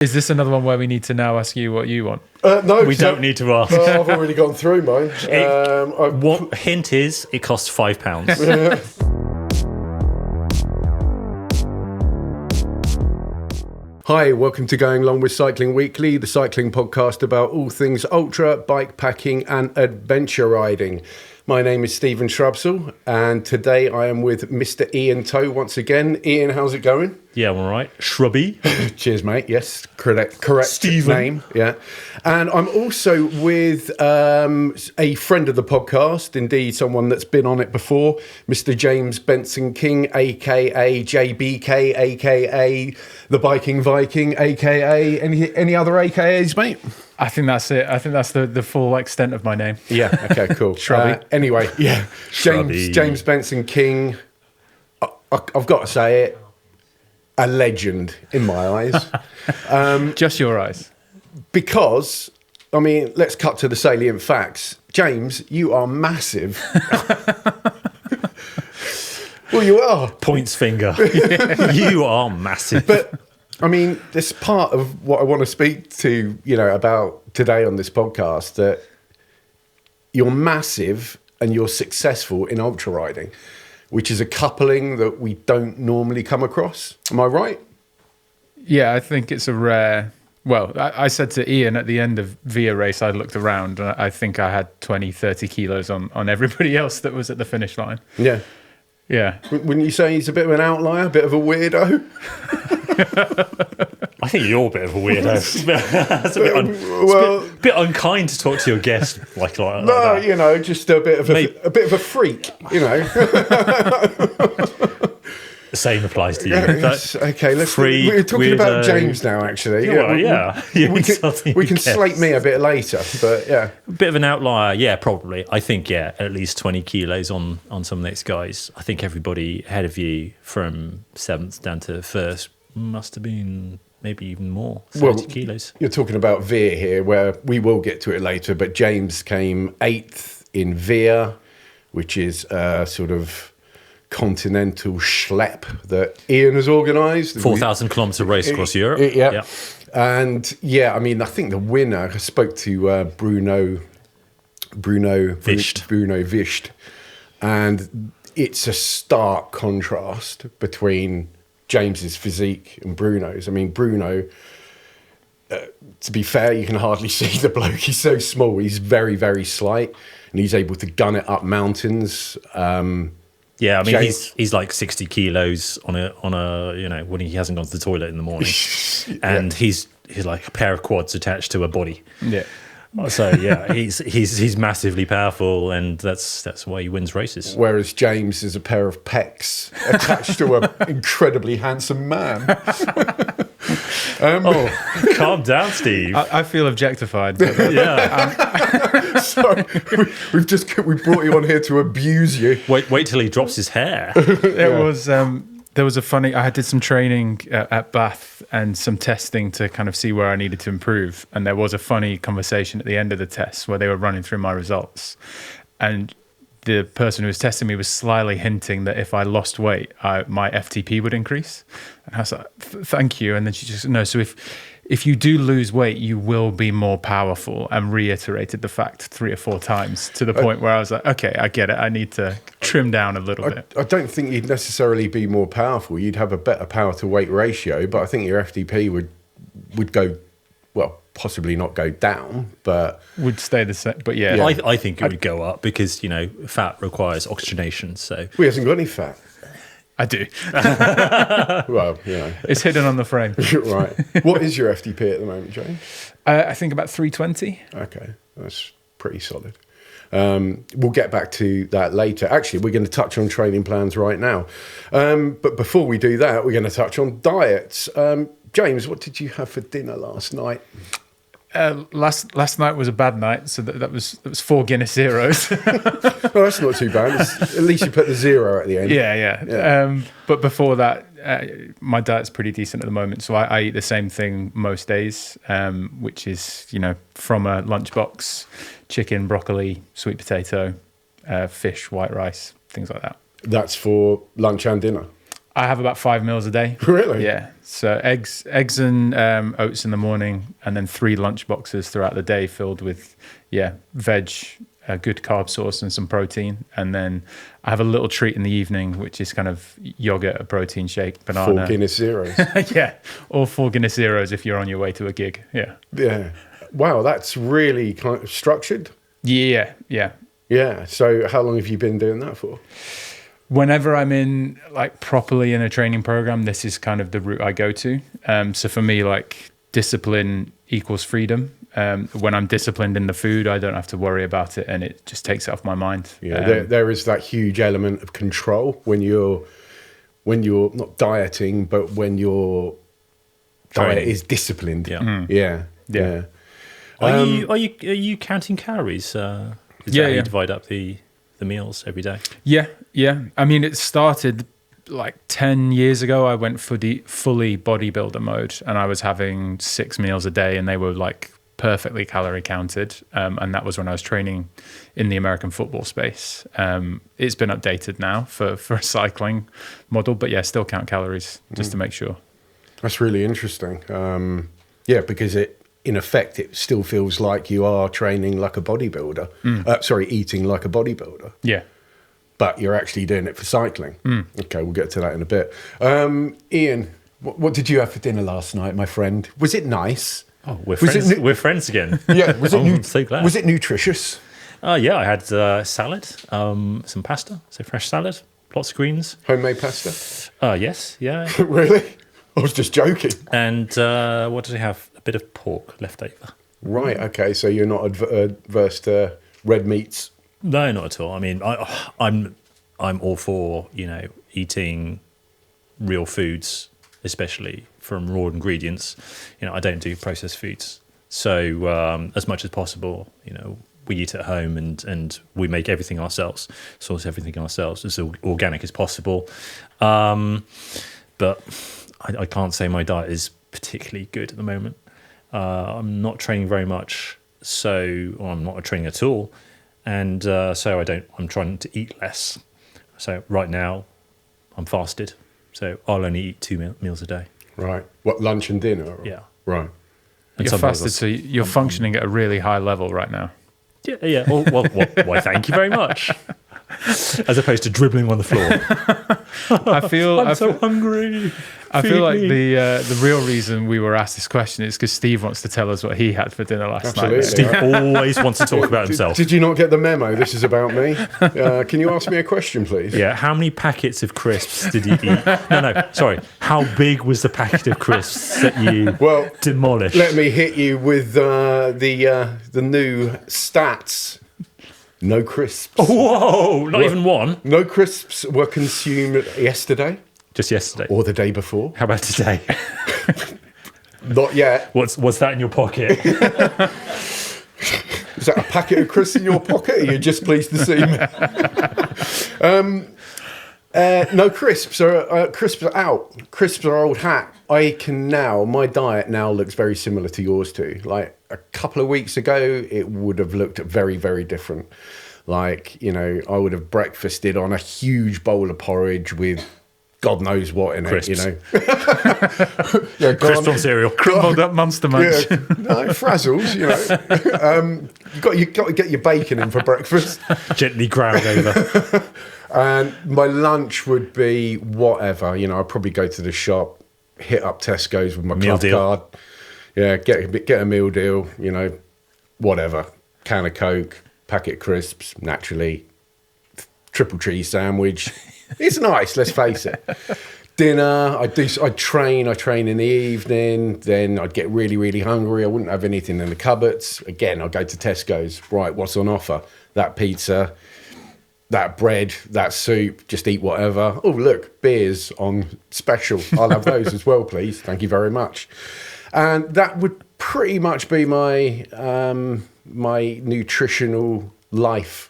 Is this another one where we need to now ask you what you want? No, We don't need to ask. I've already gone through mine. What hint is it costs £5? Hi, welcome to Going Long with Cycling Weekly, the cycling podcast about all things ultra, bike packing and adventure riding. My name is Stephen Shrubsall, and today I am with Mr. Ian Toe once again. Ian, how's it going? Yeah, I'm all right. Shrubby. Cheers, mate. Yes, correct Stephen. name. Yeah. And I'm also with a friend of the podcast, indeed someone that's been on it before, Mr. James Benson King, a.k.a. JBK, a.k.a. The Biking Viking, a.k.a. any other a.k.a.s, mate? I think that's it. I think that's the full extent of my name. Yeah, okay, cool. Shrubby. Anyway, yeah. Shrubby. James Benson King, I've got to say it, a legend in my eyes. Just your eyes. Because, I mean, let's cut to the salient facts. James, you are massive. Well, you are. Points finger. You are massive. But, I mean, this part of what I want to speak to, about today on this podcast, that you're massive and you're successful in ultra riding, which is a coupling that we don't normally come across. Am I right? Yeah, I think it's a rare... Well, I said to Ian at the end of Via Race, I looked around and I think I had 20, 30 kilos on everybody else that was at the finish line. Yeah. Yeah. Wouldn't you say he's a bit of an outlier, a bit of a weirdo? I think you're a bit of a weirdo. That's a bit unkind to talk to your guest like No, that. just a bit of a freak, The same applies to you. Yes, okay, Freak, we're talking about weirdo. James now, actually. Yeah, You're We insulting can your slate guest. me a bit later, but yeah. A bit of an outlier, yeah, probably. I think, yeah, at least 20 kilos on some of the next guys. I think everybody ahead of you from 7th down to 1st must have been maybe even more, 30 kilos. You're talking about Veer here, where we will get to it later, but James came 8th in Veer, which is sort of continental schlep that Ian has organised. 4,000 kilometre race across Europe. Yeah. And yeah, I mean, I think the winner, I spoke to Bruno Vischt, and it's a stark contrast between James's physique and Bruno's. I mean, Bruno, to be fair, you can hardly see the bloke. He's so small. He's very, very slight, and he's able to gun it up mountains. Yeah, I mean, he's like 60 kilos on a when he hasn't gone to the toilet in the morning, and he's like a pair of quads attached to a body. Yeah. So yeah, he's massively powerful, and that's why he wins races. Whereas James is a pair of pecs attached to an incredibly handsome man. Calm down, Steve. I feel objectified. But, Yeah. Sorry, we brought you on here to abuse you. Wait till he drops his hair. There was a funny... I did some training at Bath and some testing to kind of see where I needed to improve. And there was a funny conversation at the end of the test where they were running through my results. And the person who was testing me was slyly hinting that if I lost weight, my FTP would increase. And I was like, thank you. And then she just, no, so if you do lose weight, you will be more powerful, and reiterated the fact 3 or 4 times to the point where I was like, okay, I get it. I need to trim down a little bit. I don't think you'd necessarily be more powerful. You'd have a better power to weight ratio, but I think your FTP would go, well, possibly not go down, but Would stay the same. But yeah. I think it would go up because fat requires oxygenation. So he hasn't got any fat. I do. Well, It's hidden on the frame. right. What is your FTP at the moment, James? I think about 320. Okay, that's pretty solid. We'll get back to that later. Actually, we're going to touch on training plans right now. But before we do that, we're going to touch on diets. James, what did you have for dinner last night? Last night was a bad night, so that was 4 Guinness Zeros. Well, that's not too bad. At least you put the 0 at the end. Yeah. But before that, my diet's pretty decent at the moment. So I eat the same thing most days, which is, from a lunchbox, chicken, broccoli, sweet potato, fish, white rice, things like that. That's for lunch and dinner. I have about 5 meals a day. Really? Yeah. So eggs and oats in the morning, and then 3 lunch boxes throughout the day filled with, veg, a good carb source and some protein. And then I have a little treat in the evening, which is kind of yogurt, a protein shake, banana. 4 Guinness Zeros. Yeah. Or 4 Guinness Zeros if you're on your way to a gig. Yeah. Yeah. Wow, that's really kind of structured. Yeah. Yeah. So how long have you been doing that for? Whenever I'm in like properly in a training program, this is kind of the route I go to. So for me, like discipline equals freedom. When I'm disciplined in the food, I don't have to worry about it, and it just takes it off my mind. Yeah, there is that huge element of control when you're not dieting, but when your diet Training. is disciplined. Yeah. Yeah. Are you counting calories? Is that how you divide up the meals every day? Yeah. I mean, it started like 10 years ago. I went for the fully bodybuilder mode, and I was having 6 meals a day, and they were like perfectly calorie counted. And that was when I was training in the American football space. It's been updated now for a cycling model, but yeah, still count calories just to make sure. That's really interesting. Because in effect, it still feels like you are training like a bodybuilder. Eating like a bodybuilder. Yeah. But you're actually doing it for cycling. Okay, we'll get to that in a bit. Ian, what did you have for dinner last night, my friend? Was it nice? Oh, we're friends. We're friends again. Yeah, was it? I'm so glad. Was it nutritious? Yeah, I had salad, some pasta, so fresh salad, lots of greens. Homemade pasta? Yes, yeah. Really? I was just joking. And what did I have? A bit of pork left over. Right. Okay. So you're not adverse to red meats? No, not at all. I mean, I'm all for eating real foods, especially from raw ingredients. I don't do processed foods. So as much as possible, we eat at home and we make everything ourselves, source everything ourselves as organic as possible. But I can't say my diet is particularly good at the moment. I'm not training very much, or I'm not training at all. And so I'm trying to eat less. So right now I'm fasted. So I'll only eat 2 meals a day. Right. What, lunch and dinner? Or? Yeah. Right. And You're fasted, so you're functioning at a really high level right now. Yeah. Well, why, thank you very much. As opposed to dribbling on the floor. I'm so hungry. I feel like the real reason we were asked this question is because Steve wants to tell us what he had for dinner last night. Steve always wants to talk about himself. Did you not get the memo? This is about me. Can you ask me a question, please? Yeah. How many packets of crisps did you eat? No. Sorry. How big was the packet of crisps that you demolished? Let me hit you with the new stats. No crisps. Whoa! Not even one. No crisps were consumed yesterday. Just yesterday. Or the day before. How about today? Not yet. What's that in your pocket? Is that a packet of crisps in your pocket? Or are you just pleased to see me? No crisps. Crisps are out. Crisps are old hat. My diet now looks very similar to yours too. Like a couple of weeks ago, it would have looked very, very different. Like, I would have breakfasted on a huge bowl of porridge with God knows what in crisps. it, Crisps on cereal. Crumbled up Monster Munch. Yeah, no, frazzles, you got to get your bacon in for breakfast. Gently ground over. And my lunch would be whatever. I'd probably go to the shop, hit up Tesco's with my club card. Yeah, get a meal deal, whatever. Can of Coke, packet of crisps, naturally. Triple cheese sandwich. It's nice, let's face it. Dinner, I train in the evening, then I'd get really, really hungry. I wouldn't have anything in the cupboards. Again, I'd go to Tesco's. Right, what's on offer? That pizza, that bread, that soup, just eat whatever. Oh, look, beers on special. I'll have those as well, please. Thank you very much. And that would pretty much be my my nutritional life.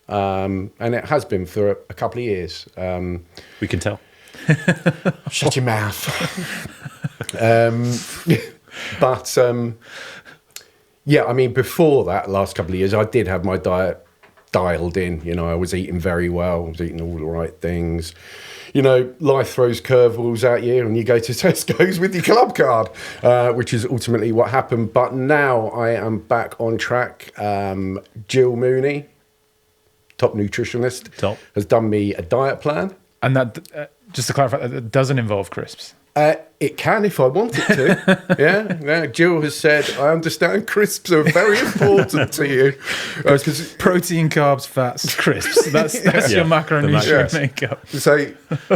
And it has been for a couple of years. We can tell. Shut your mouth. But before that, last couple of years, I did have my diet dialed in. You know, I was eating very well. I was eating all the right things. You know, life throws curveballs at you and you go to Tesco's with your club card, which is ultimately what happened. But now I am back on track. Jill Mooney, top nutritionist, has done me a diet plan. And that, just to clarify, that doesn't involve crisps. It can if I want it to. Yeah. Jill has said, I understand crisps are very important to you. Because protein, carbs, fats, crisps. That's your macronutrient makeup. So,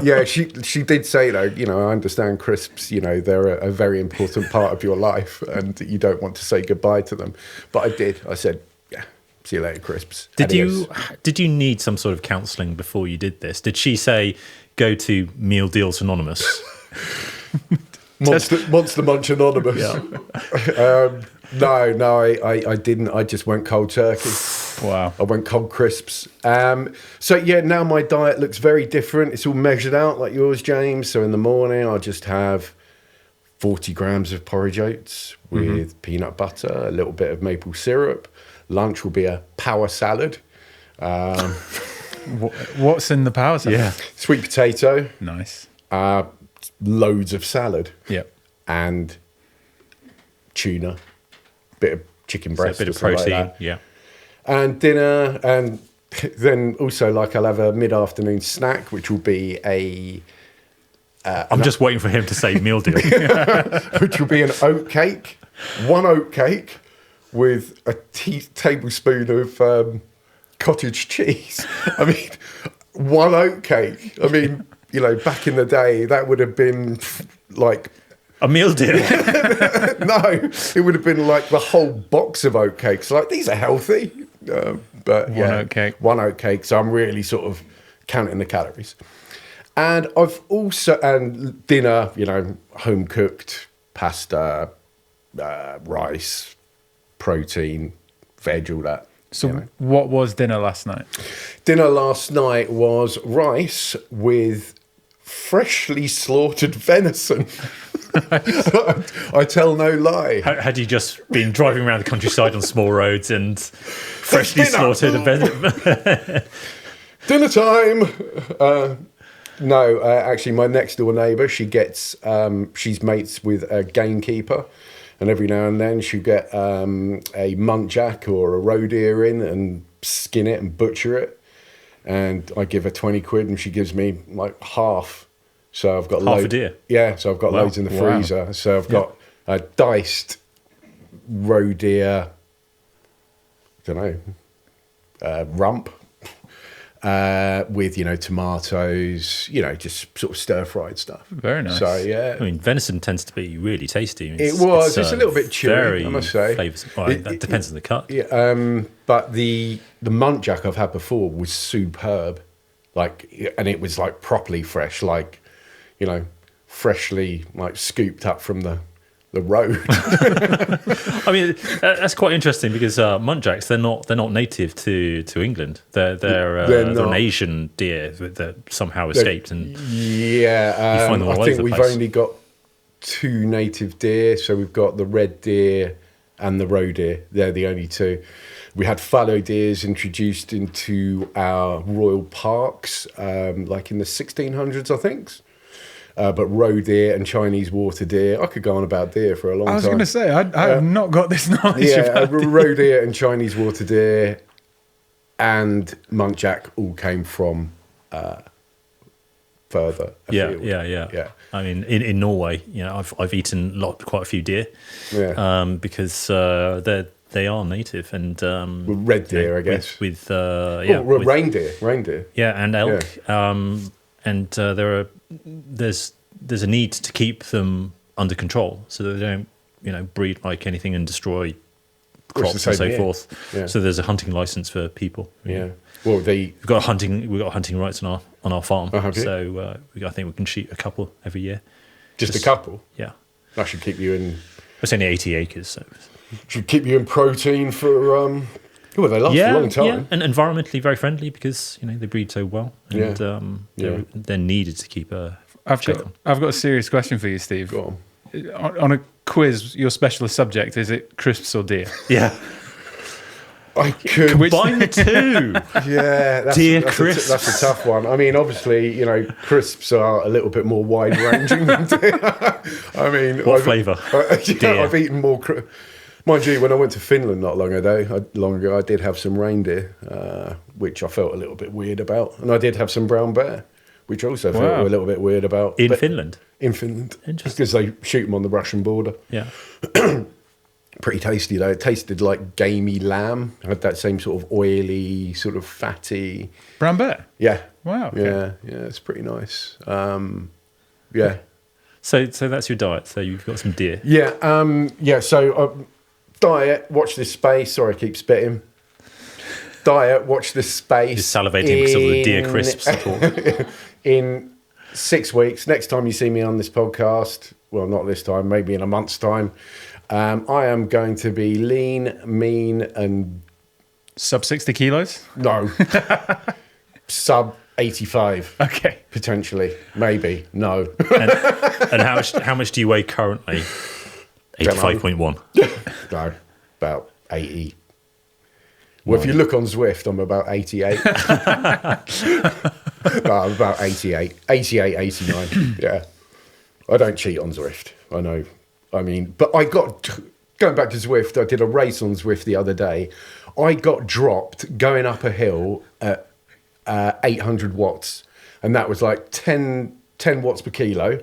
yeah, she did say, though, you know, I understand crisps, you know, they're a very important part of your life and you don't want to say goodbye to them. But I did. I said, yeah, see you later, crisps. Did you need some sort of counselling before you did this? Did she say, go to Meal Deals Anonymous? Monster Munch Anonymous. No, I didn't. I just went cold turkey. Wow. I went cold crisps. So yeah, now my diet looks very different. It's all measured out like yours, James. So in the morning, I'll just have 40 grams of porridge oats with peanut butter, a little bit of maple syrup. Lunch will be a power salad. What's in the power salad? Yeah. Sweet potato. Nice. Loads of salad. Yep. And tuna, bit of chicken breast, So a bit of or something protein, like that. yeah. And dinner, and then also like I'll have a mid-afternoon snack, which will be I'm just waiting for him to say meal deal. which will be an oat cake, one oat cake with a tablespoon of cottage cheese. I mean, one oat cake. I mean, you know, back in the day, that would have been like A meal deal. no, it would have been like the whole box of oat cakes. Like, these are healthy. But One oat cake. One oat cake. So I'm really sort of counting the calories. And I've also, and dinner, you know, home cooked pasta, rice, protein, veg, all that. So you know. what was dinner last night? Dinner last night was rice with freshly slaughtered venison. I tell no lie. Had you just been driving around the countryside on small roads and freshly dinner. slaughtered a bed? Dinner time. No, actually, my next door neighbour, she gets, she's mates with a gamekeeper, and every now and then she'll get a muntjac or a roe deer in and skin it and butcher it, and I give her 20 quid and she gives me like half. So I've got Half a deer? Yeah, so I've got Wow. loads in the Wow. freezer. So I've got a diced roe deer, rump. With, you know, tomatoes, you know, just sort of stir-fried stuff. Very nice. So, yeah. I mean, venison tends to be really tasty. It's a little bit chewy, I must say. That depends on the cut. Yeah, but the muntjac I've had before was superb. Like, and it was like properly fresh, like, you know, freshly like scooped up from the road. I mean, that's quite interesting because muntjacs they're not native to England. They're not. an Asian deer that somehow escaped and Yeah, find them all I over think the we've place. only got 2 native deer. So we've got the red deer and the roe deer. They're the only 2. We had fallow deers introduced into our royal parks, like in the 1600s, I think. But roe deer and Chinese water deer, I could go on about deer for a long time. I was going to say, I have not got this knowledge Yeah, about roe deer and Chinese water deer and muntjac all came from further afield. Yeah. I mean, in Norway, you know, I've eaten quite a few deer, Yeah. because they are native and With red you know, deer, I guess. with with reindeer. yeah, and elk, and there's a need to keep them under control so that they don't, you know, breed like anything and destroy crops the and same so here. forth. Yeah. So there's a hunting license for people. Yeah. Well, We've got hunting rights on our farm, Oh, have you? so I think we can shoot a couple every year. just a couple. Yeah, That should keep you in. it's only 80 acres, so Should keep you in protein for. Well, they last a long time. yeah, and environmentally very friendly because you know they breed so well, and Yeah. they're needed to keep a. I've got a serious question for you, Steve. Go on. On a quiz, your specialist subject, is it crisps or deer? Yeah, I could. Combine the two. Yeah, Dear that's crisps. that's a tough one. I mean, obviously, crisps are a little bit more wide-ranging than deer. I mean, What flavour? Deer. I've eaten more. Mind you, when I went to Finland not long ago, I did have some reindeer, which I felt a little bit weird about, and I did have some brown bear, which I also felt Wow. a little bit weird about. In But- Finland. In Finland, Interesting. because they shoot them on the Russian border. Yeah. Pretty tasty though. It tasted like gamey lamb. It had that same sort of oily, sort of fatty. Brown bear. Yeah. Wow. Okay. Yeah, it's pretty nice. Yeah. So that's your diet. So you've got some deer. Yeah. So diet, watch this space. Sorry, I keep spitting. Diet, watch this space. Just salivating because of the deer crisps talk. In 6 weeks, next time you see me on this podcast, well, not this time, maybe in a month's time, I am going to be lean, mean, and Sub 60 kilos. no, sub 85. Okay. Potentially, maybe, no. And how much do you weigh currently? 85.1. No, about 80. Well, if you look on Zwift, I'm about 88. No, I'm about 88, 89. Yeah. I don't cheat on Zwift. I know. I mean, but going back to Zwift, I did a race on Zwift the other day. I got dropped going up a hill at 800 watts. And that was like 10 watts per kilo.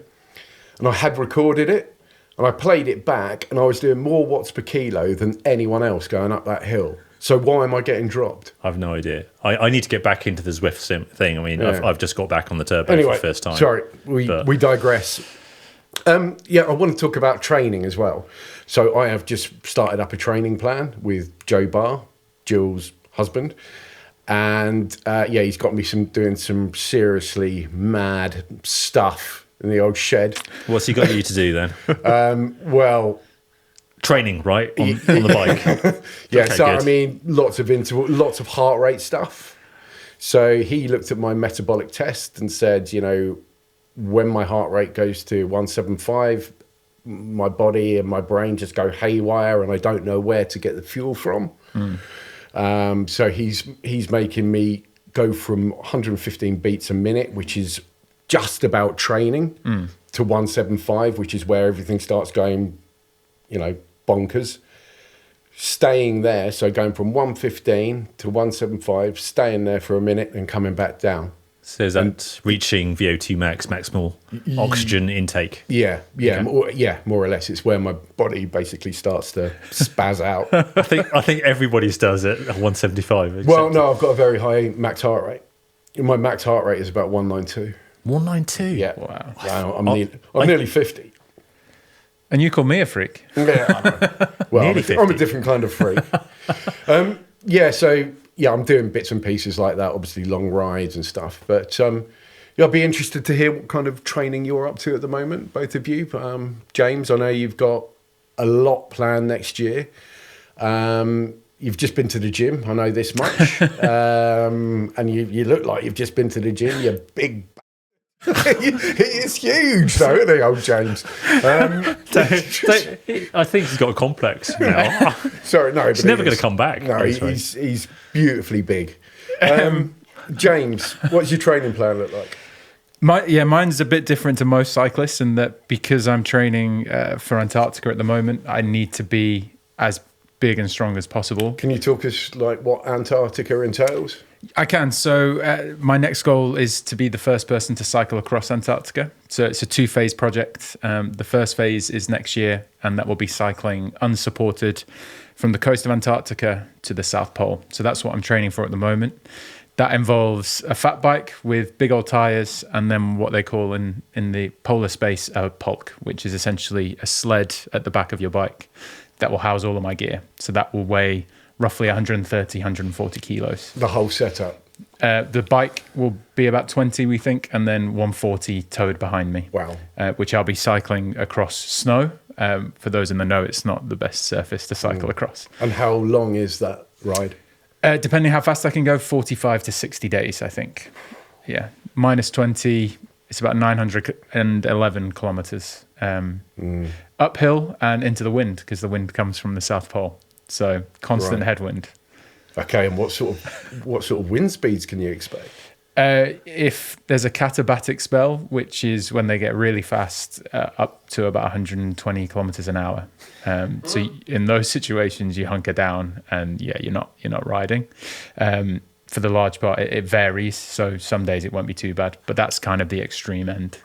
And I had recorded it. And I played it back. And I was doing more watts per kilo than anyone else going up that hill. So why am I getting dropped? I've no idea. I need to get back into the Zwift sim thing. I mean, Yeah. I've just got back on the turbo Anyway, for the first time. sorry, we digress. I want to talk about training as well. So I have just started up a training plan with Joe Barr, Jill's husband. And he's got me doing some seriously mad stuff in the old shed. What's he got you to do then? Well, Training, right? On the bike. yeah, Okay, so good. I mean, lots of heart rate stuff. So he looked at my metabolic test and said, when my heart rate goes to 175, my body and my brain just go haywire, and I don't know where to get the fuel from. So he's making me go from 115 beats a minute, which is just about training, to 175, which is where everything starts going, bonkers. Staying there, so going from 115 to 175, staying there for a minute and coming back down. So is that reaching VO2 max, maximal oxygen intake? Yeah, Okay. more or less. It's where my body basically starts to spaz out. I think everybody's does it at 175. Well, no, I've got a very high max heart rate. My max heart rate is about 192. 192. Yeah, Wow. I'm nearly 50. And you call me a freak. Yeah, I know. Well, Nearly I'm a 50. different kind of freak. I'm doing bits and pieces like that, obviously long rides and stuff. But I'll be interested to hear what kind of training you're up to at the moment, both of you. James, I know you've got a lot planned next year. You've just been to the gym, I know this much. And you look like you've just been to the gym. You're big. He is huge, though, isn't he, old James? I think he's got a complex now. Sorry, no. He's never going to come back. No, he's beautifully big. James, what's your training plan look like? Mine's a bit different to most cyclists in that because I'm training for Antarctica at the moment, I need to be as big and strong as possible. Can you talk us like what Antarctica entails? I can. So my next goal is to be the first person to cycle across Antarctica. So it's a 2-phase project. The first phase is next year, and that will be cycling unsupported from the coast of Antarctica to the South Pole. So that's what I'm training for at the moment. That involves a fat bike with big old tires, and then what they call in the polar space a polk, which is essentially a sled at the back of your bike that will house all of my gear. So that will weigh roughly 130, 140 kilos. The whole setup. The bike will be about 20, we think, and then 140 towed behind me. Wow. Which I'll be cycling across snow. For those in the know, it's not the best surface to cycle across. And how long is that ride? Depending how fast I can go, 45 to 60 days, I think. Yeah. Minus 20, it's about 911 kilometers. Uphill and into the wind, because the wind comes from the South Pole. So constant Right. headwind. Okay, and what sort of wind speeds can you expect? If there's a katabatic spell, which is when they get really fast, up to about 120 kilometers an hour. So in those situations, you hunker down, and you're not riding. For the large part, it varies. So some days it won't be too bad, but that's kind of the extreme end.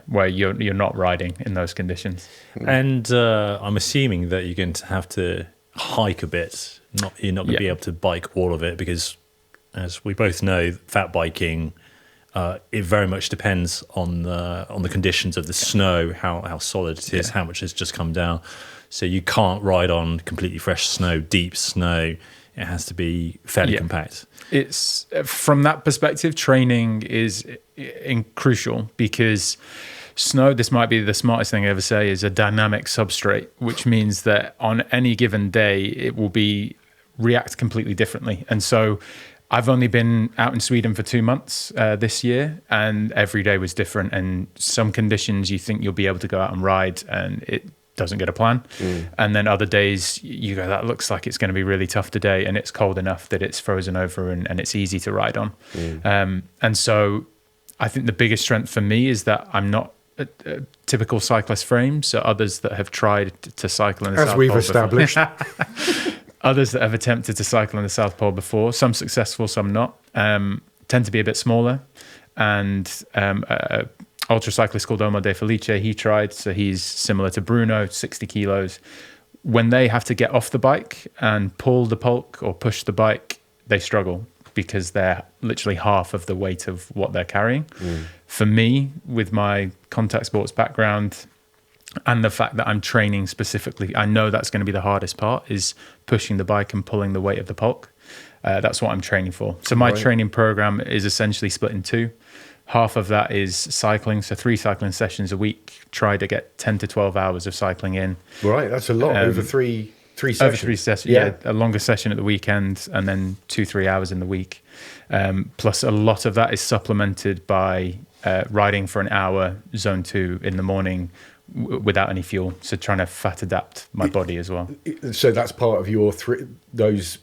Where you're not riding in those conditions. And I'm assuming that you're going to have to hike a bit. You're not going to be able to bike all of it because, as we both know, fat biking, it very much depends on the conditions of the snow, how solid it is, how much has just come down. So you can't ride on completely fresh snow, deep snow. It has to be fairly compact. It's from that perspective, training is crucial because snow, this might be the smartest thing I ever say, is a dynamic substrate, which means that on any given day, it will react completely differently. And so I've only been out in Sweden for 2 months this year, and every day was different. And some conditions you think you'll be able to go out and ride, and it doesn't get a plan. And then other days you go, that looks like it's going to be really tough today, and it's cold enough that it's frozen over and it's easy to ride on. And so I think the biggest strength for me is that I'm not a typical cyclist frame. So others that have tried to cycle in the South Pole, as we've established, others that have attempted to cycle in the South Pole before, some successful, some not, tend to be a bit smaller. And ultra cyclist called Omar De Felice, he tried, so he's similar to Bruno, 60 kilos. When they have to get off the bike and pull the pulk or push the bike, they struggle because they're literally half of the weight of what they're carrying. For me, with my contact sports background and the fact that I'm training specifically, I know that's going to be the hardest part, is pushing the bike and pulling the weight of the pulk. That's what I'm training for. So my training program is essentially split in two. Half of that is cycling, so 3 cycling sessions a week. Try to get 10 to 12 hours of cycling in. Right, that's a lot. Over three sessions. Over 3 sessions, a longer session at the weekend, and then 2-3 hours in the week. Plus, a lot of that is supplemented by riding for an hour, zone 2 in the morning, without any fuel. So trying to fat adapt my body as well. So that's part of your those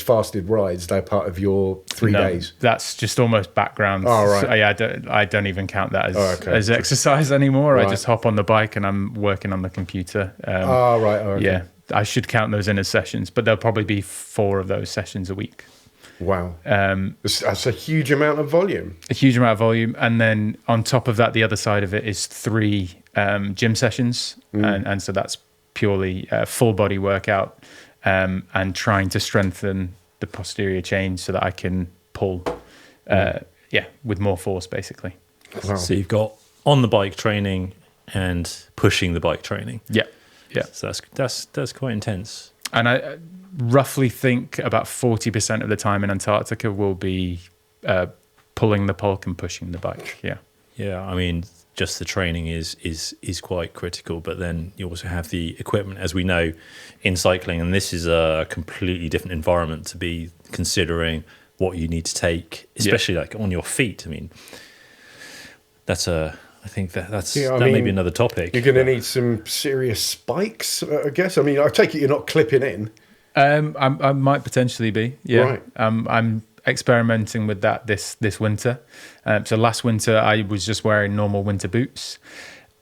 fasted rides, they're part of your 3 days? That's just almost background. Oh, right. So, I don't even count that as exercise anymore. Right. I just hop on the bike and I'm working on the computer. Okay. Yeah, I should count those in as sessions, but there'll probably be 4 of those sessions a week. Wow. That's a huge amount of volume. A huge amount of volume. And then on top of that, the other side of it is 3 gym sessions. And so that's purely full body workout. And trying to strengthen the posterior chain so that I can pull, with more force, basically. Wow. So you've got on the bike training and pushing the bike training. Yeah. So that's quite intense. And I roughly think about 40% of the time in Antarctica will be pulling the pulk and pushing the bike. Yeah. Yeah, I mean, just the training is quite critical, but then you also have the equipment, as we know, in cycling, and this is a completely different environment to be considering what you need to take, especially like on your feet. I mean, I think that may be another topic. You're going to need some serious spikes, I guess. I mean, I take it you're not clipping in. I might potentially be. Yeah. Right. I'm experimenting with that this winter. So last winter I was just wearing normal winter boots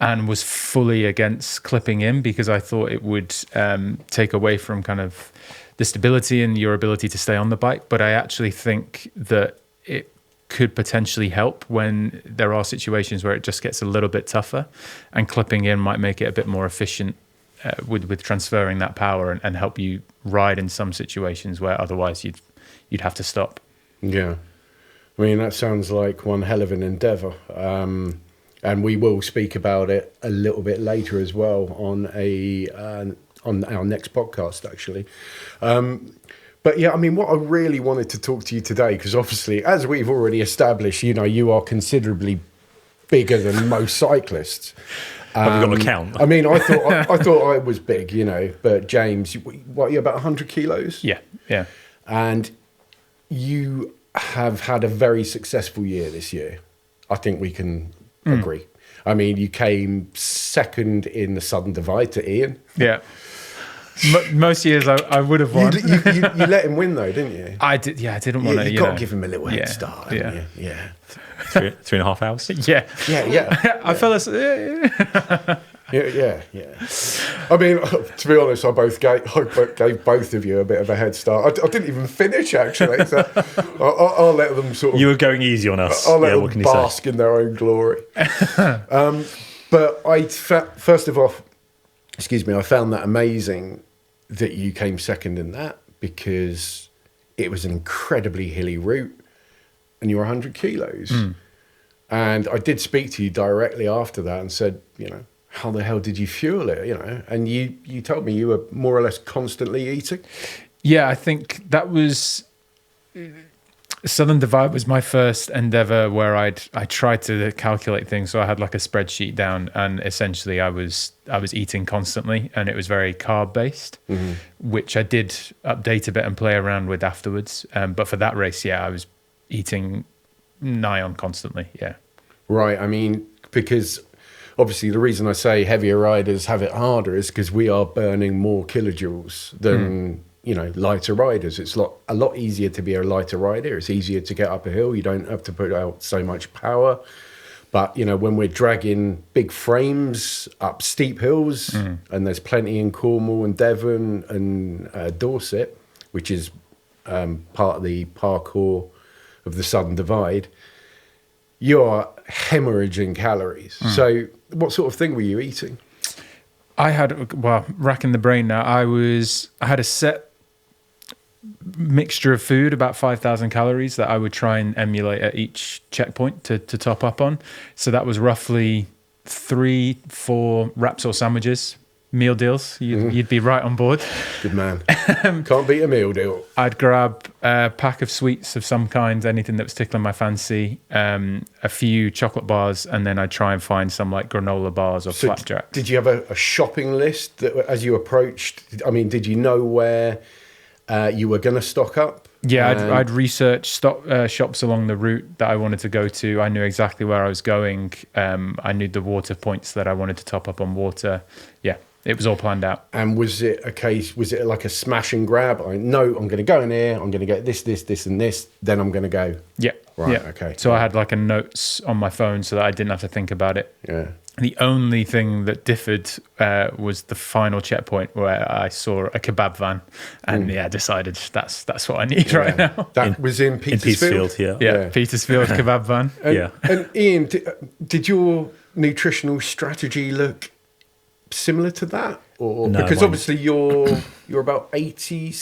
and was fully against clipping in because I thought it would take away from kind of the stability and your ability to stay on the bike. But I actually think that it could potentially help when there are situations where it just gets a little bit tougher, and clipping in might make it a bit more efficient with transferring that power and help you ride in some situations where otherwise you'd have to stop. Yeah. I mean, that sounds like one hell of an endeavour. And we will speak about it a little bit later as well on our next podcast, actually. But yeah, I mean, what I really wanted to talk to you today, because obviously, as we've already established, you are considerably bigger than most cyclists. Have you got an account? I mean, I thought I was big, but James, you're about 100 kilos? Yeah. And you have had a very successful year this year. I think we can agree. I mean, you came second in the Southern Divide to Ian. Yeah. Most years I would have You, won. you let him win though, didn't you? I did. Yeah, I didn't want to. You got to give him a little head start. Yeah. Yeah, yeah, 3.5 hours. Yeah. yeah. I fell asleep. Yeah. I mean, to be honest, I gave both of you a bit of a head start. I didn't even finish actually, so I'll let them sort of. You were going easy on us. I'll let what them can you say? bask in their own glory. But first of all, excuse me, I found that amazing that you came second in that, because it was an incredibly hilly route and you were 100 kilos. And I did speak to you directly after that and said, how the hell did you fuel it? And you told me you were more or less constantly eating. Yeah, I think that was Southern Divide was my first endeavor where I tried to calculate things. So I had like a spreadsheet down, and essentially I was eating constantly, and it was very carb based, which I did update a bit and play around with afterwards. But for that race, I was eating nigh on constantly. Yeah. Right. I mean, because obviously the reason I say heavier riders have it harder is because we are burning more kilojoules than lighter riders. It's a lot easier to be a lighter rider. It's easier to get up a hill. You don't have to put out so much power. But when we're dragging big frames up steep hills, and there's plenty in Cornwall and Devon and Dorset, which is part of the parkour of the Southern Divide, you are hemorrhaging calories. So what sort of thing were you eating? I had, racking the brain now, I had a set mixture of food, about 5,000 calories, that I would try and emulate at each checkpoint to top up on. So that was roughly 3-4 wraps or sandwiches, meal deals. You'd be right on board. Good man. Can't beat a meal deal. I'd grab a pack of sweets of some kind, anything that was tickling my fancy, a few chocolate bars, and then I'd try and find some like granola bars or flapjacks. Did you have a shopping list that as you approached? I mean, did you know where you were going to stock up? Yeah, I'd research shops along the route that I wanted to go to. I knew exactly where I was going. I knew the water points that I wanted to top up on water. Yeah. It was all planned out. And was it like a smash and grab? I'm going to go in here, I'm going to get this, and this, then I'm going to go. Yeah. Right, yeah. okay. So I had like a notes on my phone so that I didn't have to think about it. Yeah. The only thing that differed was the final checkpoint where I saw a kebab van and decided that's what I need right now. That was in Petersfield? Yeah, Petersfield kebab van. And Ian, did your nutritional strategy look similar to that, or no, because obviously you're about 80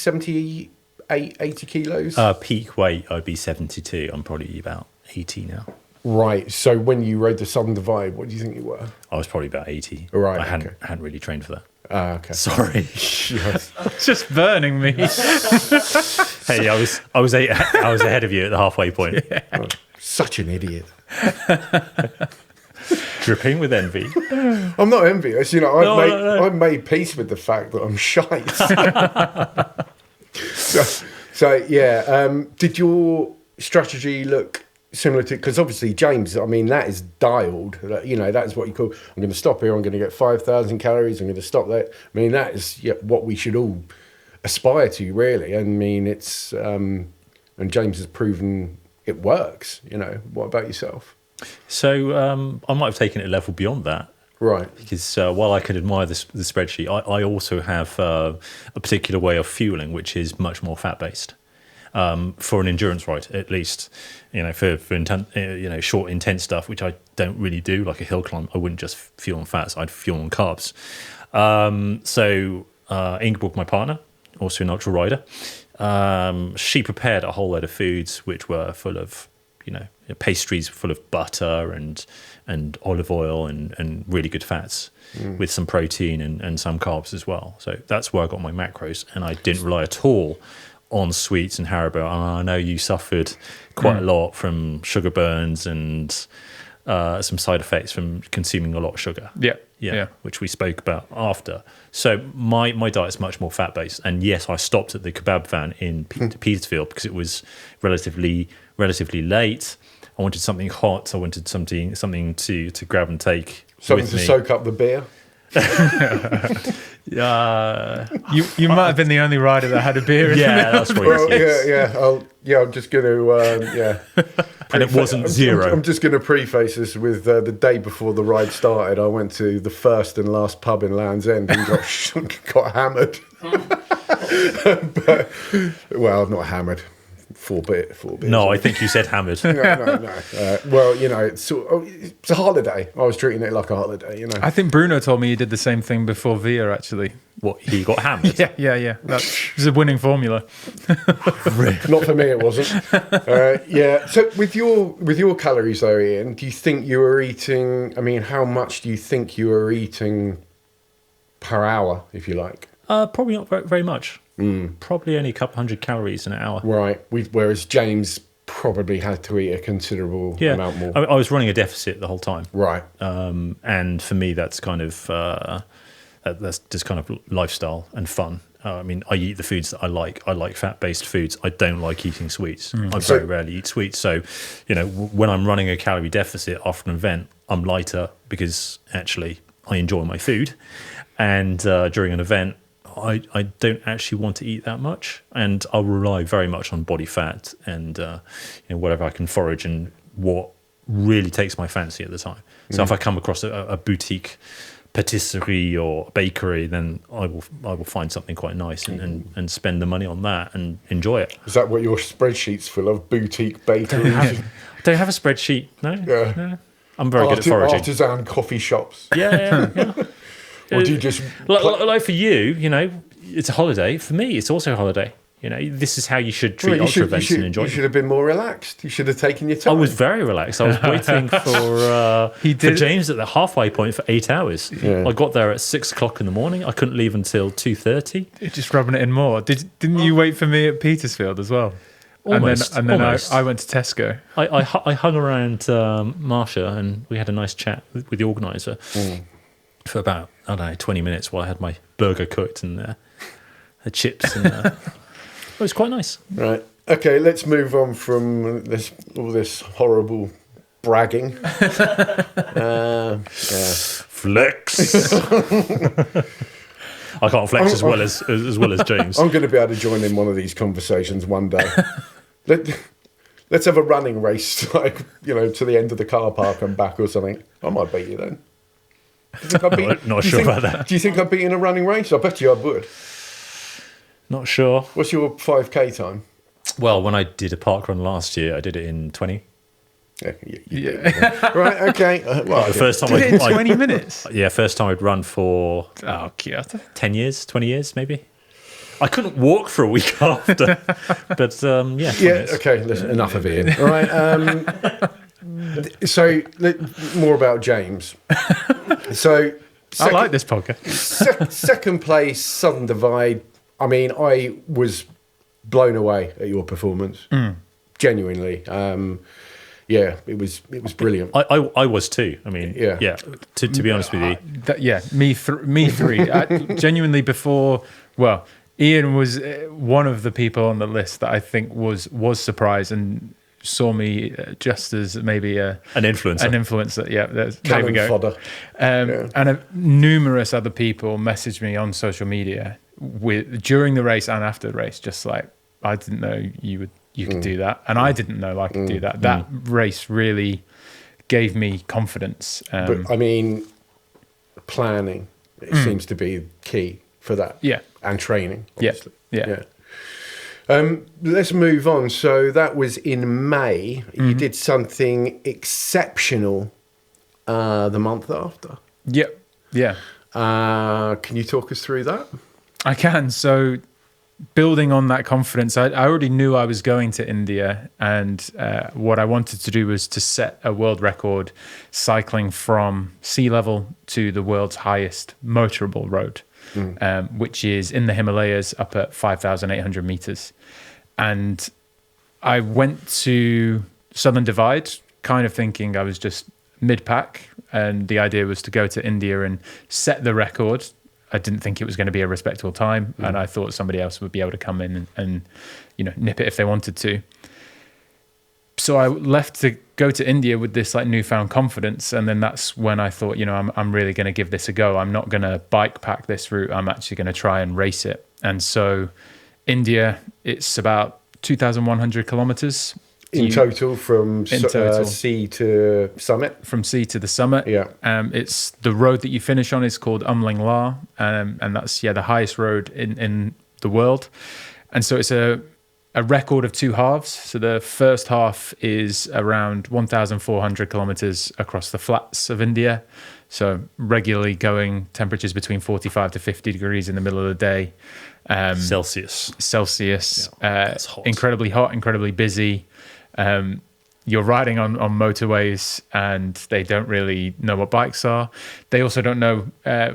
kilos? Peak weight I'd be 72. I'm probably about 80 now. Right. So when you rode the Southern Divide, what do you think you were? I was probably about 80. Right. I hadn't really trained for that. Okay. Sorry. Yes. It's just burning me. Hey, I was ahead of you at the halfway point. Yeah. Oh, such an idiot. Dripping with envy. I'm not envious. No. I've made peace with the fact that I'm shite. so yeah. Did your strategy look similar to? Because obviously James, I mean, that is dialed. That is what you call. I'm going to stop here. I'm going to get 5,000 calories. I'm going to stop there. I mean, that is what we should all aspire to, really. I mean, it's and James has proven it works. What about yourself? So I might have taken it a level beyond that. Right. Because while I can admire the spreadsheet, I also have a particular way of fueling, which is much more fat-based. For an endurance ride, at least, for short, intense stuff, which I don't really do, like a hill climb, I wouldn't just fuel on fats, I'd fuel on carbs. So Ingeborg, my partner, also an ultra rider, she prepared a whole load of foods which were full of, pastries full of butter and olive oil and really good fats with some protein and some carbs as well. So that's where I got my macros, and I didn't rely at all on sweets and Haribo. And I know you suffered quite a lot from sugar burns and some side effects from consuming a lot of sugar. Yeah. Which we spoke about after. So my diet's much more fat-based. And yes, I stopped at the kebab van in Petersfield because it was relatively late. I wanted something hot. I wanted something to grab and take Something with to me. soak up the beer? Yeah, You might have been the only rider that had a beer. In the yeah, middle. that's probably Well, it. I'm just going to, And it wasn't zero. I'm just going to preface this with the day before the ride started, I went to the first and last pub in Land's End and got hammered. But, well, not hammered. Four beers. No, I think you said hammered. No. Well, it's a holiday. I was treating it like a holiday, I think Bruno told me he did the same thing before Via, actually. What, he got hammered? Yeah. That was a winning formula. Not for me, it wasn't. So with your calories though, Ian, do you think you were eating? I mean, how much do you think you were eating per hour, if you like? Probably not very much. Probably only a couple hundred calories an hour. Right. Whereas James probably had to eat a considerable amount more. I was running a deficit the whole time. Right. And for me, that's kind of that's just kind of lifestyle and fun. I mean, I eat the foods that I like. I like fat-based foods. I don't like eating sweets. I very rarely eat sweets. So, when I'm running a calorie deficit after an event, I'm lighter because actually I enjoy my food. And during an event, I don't actually want to eat that much, and I'll rely very much on body fat and whatever I can forage and what really takes my fancy at the time. So if I come across a boutique patisserie or bakery, then I will find something quite nice and spend the money on that and enjoy it. Is that what your spreadsheet's full of? Boutique bakeries? Don't have a spreadsheet. No. I'm very good at foraging. Artisan coffee shops. Yeah. Or do you just like for you, it's a holiday. For me, it's also a holiday. This is how you should treat ultra events and enjoy. You should have been more relaxed. You should have taken your time. I was very relaxed. I was waiting for James at the halfway point for 8 hours. Yeah. I got there at 6 o'clock in the morning. I couldn't leave until 2:30. You're just rubbing it in more. Didn't you wait for me at Petersfield as well? Almost. And then almost. I went to Tesco. I hung around Marsha and we had a nice chat with the organizer for about 20 minutes while I had my burger cooked and the chips and. It was quite nice. Right. Okay, let's move on from all this horrible bragging. Flex. I can't flex as well as James. I'm going to be able to join in one of these conversations one day. Let's have a running race, to the end of the car park and back or something. I might beat you then. Not sure about that. Do you think I'd beat you in a running race? I bet you I would. Not sure. What's your 5K time? Well, when I did a park run last year, I did it in 20. Yeah. Right, okay. The first time Did it in 20 minutes? Yeah, first time I'd run for 10 years, 20 years maybe. I couldn't walk for a week after, but Yeah, okay, listen, enough of Ian. All right, so more about James. So I like this podcast. Second place, Southern Divide. I mean, I was blown away at your performance. Genuinely. It was brilliant. I was too. I mean, yeah. To be honest with you, me three. Genuinely, before. Well, Ian was one of the people on the list that I think was surprised and saw me just as maybe an influencer. An influencer, yeah. There we go. Fodder. And numerous other people messaged me on social media during the race and after the race, just like, I didn't know you could do that, and I didn't know I could do that. That race really gave me confidence. But I mean, planning seems to be key for that. Yeah, and training. Obviously. Yeah. Let's move on. So that was in May. You did something exceptional the month after. Yep. Yeah. Can you talk us through that? I can. So building on that confidence, I already knew I was going to India, and what I wanted to do was to set a world record cycling from sea level to the world's highest motorable road, which is in the Himalayas up at 5,800 meters. And I went to Southern Divide kind of thinking I was just mid-pack, and the idea was to go to India and set the record. I didn't think it was going to be a respectable time, and I thought somebody else would be able to come in and nip it if they wanted to. so I left to go to India with this like newfound confidence, and then that's when I thought, I'm really going to give this a go. I'm not going to bike pack this route. I'm actually going to try and race it. And so India, it's about 2,100 kilometers in total from total. sea to summit. From sea to the summit. Yeah. It's the road that you finish on is called Umling La, and that's the highest road in the world. And so it's a record of two halves. So the first half is around 1,400 kilometers across the flats of India. So regularly going temperatures between 45 to 50 degrees in the middle of the day. Celsius. That's hot. Incredibly hot, incredibly busy. You're riding on motorways and they don't really know what bikes are. They also don't know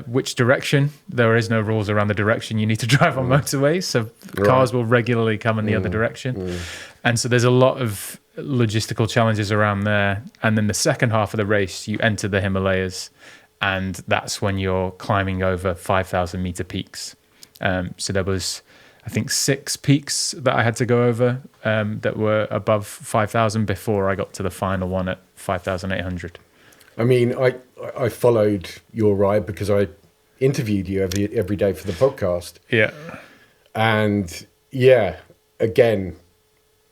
which direction. There is no rules around the direction you need to drive on motorways. So cars will regularly come in the other direction. And so there's a lot of logistical challenges around there. And then the second half of the race, you enter the Himalayas, and that's when you're climbing over 5,000 meter peaks. So there was, I think, 6 peaks that I had to go over that were above 5,000 before I got to the final one at 5,800. I mean, I followed your ride because I interviewed you every day for the podcast. Yeah. And yeah, again,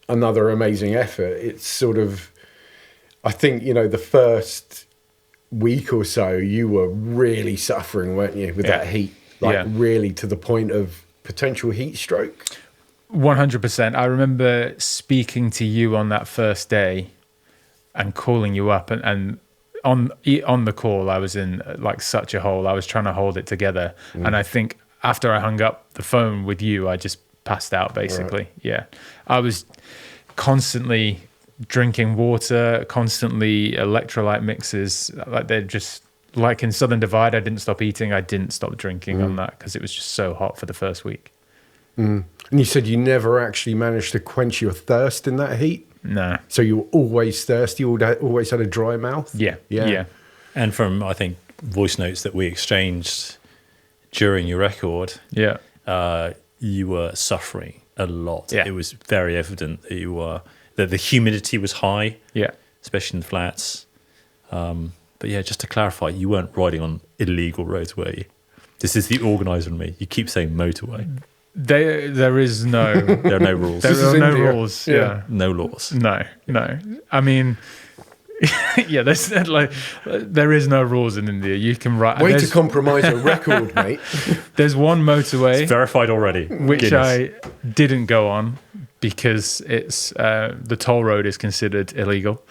another amazing effort. It's sort of, I think, the first week or so, you were really suffering, weren't you, with that heat? Really to the point of potential heat stroke. 100%. I remember speaking to you on that first day and calling you up, and on the call I was in like such a hole. I was trying to hold it together, and I think after I hung up the phone with you, I just passed out basically. Right. Yeah, I was constantly drinking water, constantly electrolyte mixes. Like they're just like in Southern Divide. I didn't stop eating. I didn't stop drinking on that because it was just so hot for the first week. And you said you never actually managed to quench your thirst in that heat? No. So you were always thirsty, always had a dry mouth? Yeah. And from, I think, voice notes that we exchanged during your record, you were suffering a lot. Yeah. It was very evident that that the humidity was high, especially in the flats. But yeah, just to clarify, you weren't riding on illegal roads, were you? This is the organizer in me. You keep saying motorway. There is no... There are no rules. There are no India. rules. Yeah. No laws. No. I mean... there's like there is no rules in India. You can ride. Way to compromise a record, mate. There's one motorway It's verified already. which Guinness. I didn't go on because it's the toll road is considered illegal.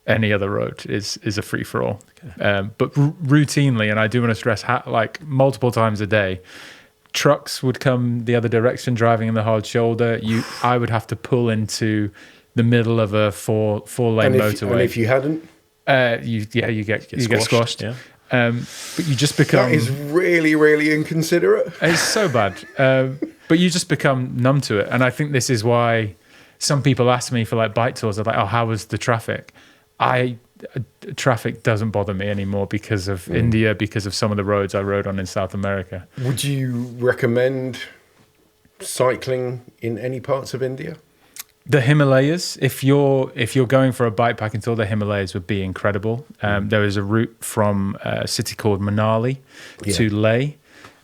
Any other road is a free for all. Okay. But routinely, and I do want to stress, like multiple times a day, trucks would come the other direction, driving in the hard shoulder. I would have to pull into the middle of a four lane motorway. And if you hadn't, you get squashed. Yeah. But you just become. that is really, really inconsiderate. It's so bad. But you just become numb to it, and I think this is why some people ask me for like bike tours. They're like, "Oh, how was the traffic?" Traffic doesn't bother me anymore because of India, because of some of the roads I rode on in South America. Would you recommend cycling in any parts of India? The Himalayas, if you're going for a bikepacking tour, the Himalayas would be incredible. There is a route from a city called Manali to Leh,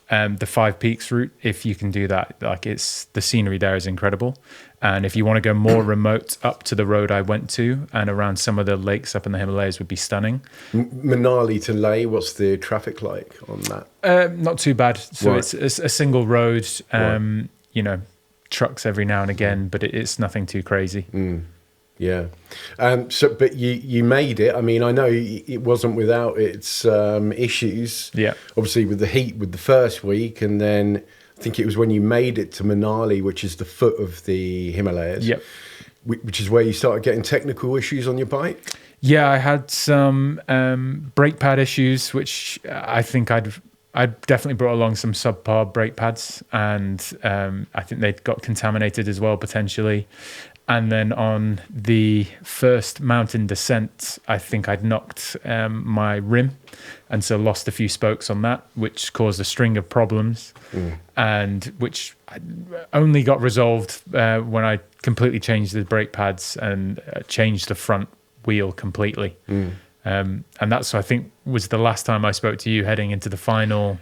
the 5 Peaks route. If you can do that, like the scenery there is incredible. And if you want to go more remote, up to the road I went to and around some of the lakes up in the Himalayas would be stunning. Manali to Leh, what's the traffic like on that? Not too bad. So Right. it's a single road, trucks every now and again, but it's nothing too crazy. Yeah. But you made it. I mean, I know it wasn't without its issues. Yeah. Obviously, with the heat with the first week, and then I think it was when you made it to Manali, which is the foot of the Himalayas. Yep. Which is where you started getting technical issues on your bike. Yeah, I had some brake pad issues, which I think I'd definitely brought along some subpar brake pads, and I think they got contaminated as well potentially. And then on the first mountain descent, I think I'd knocked my rim, and so lost a few spokes on that, which caused a string of problems, and which only got resolved when I completely changed the brake pads and changed the front wheel completely. And that's, I think, was the last time I spoke to you heading into the final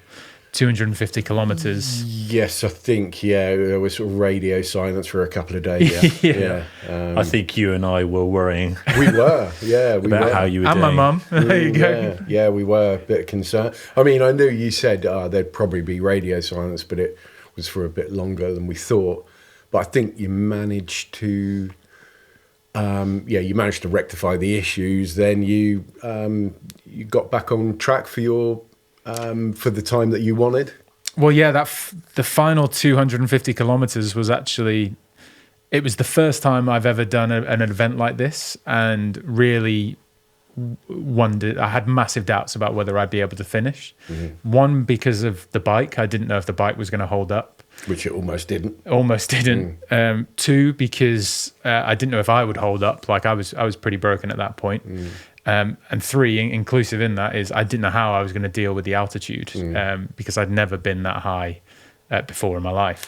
250 kilometers. Yes, I think, yeah, there was sort of radio silence for a couple of days. Yeah. I think you and I were worrying We were, yeah. We about were. how you were And doing. my mum. There you go. Yeah, we were a bit concerned. I mean, I knew you said there'd probably be radio silence, but it was for a bit longer than we thought. But I think you managed to, you managed to rectify the issues. Then you got back on track for your for the time that you wanted. Well, yeah, the final 250 kilometers was actually, it was the first time I've ever done an event like this, and really wondered, I had massive doubts about whether I'd be able to finish. One, because of the bike. I didn't know if the bike was going to hold up. Which it almost didn't. Almost didn't. Two, because I didn't know if I would hold up. Like I was pretty broken at that point. And three, inclusive in that, is I didn't know how I was going to deal with the altitude, because I'd never been that high before in my life.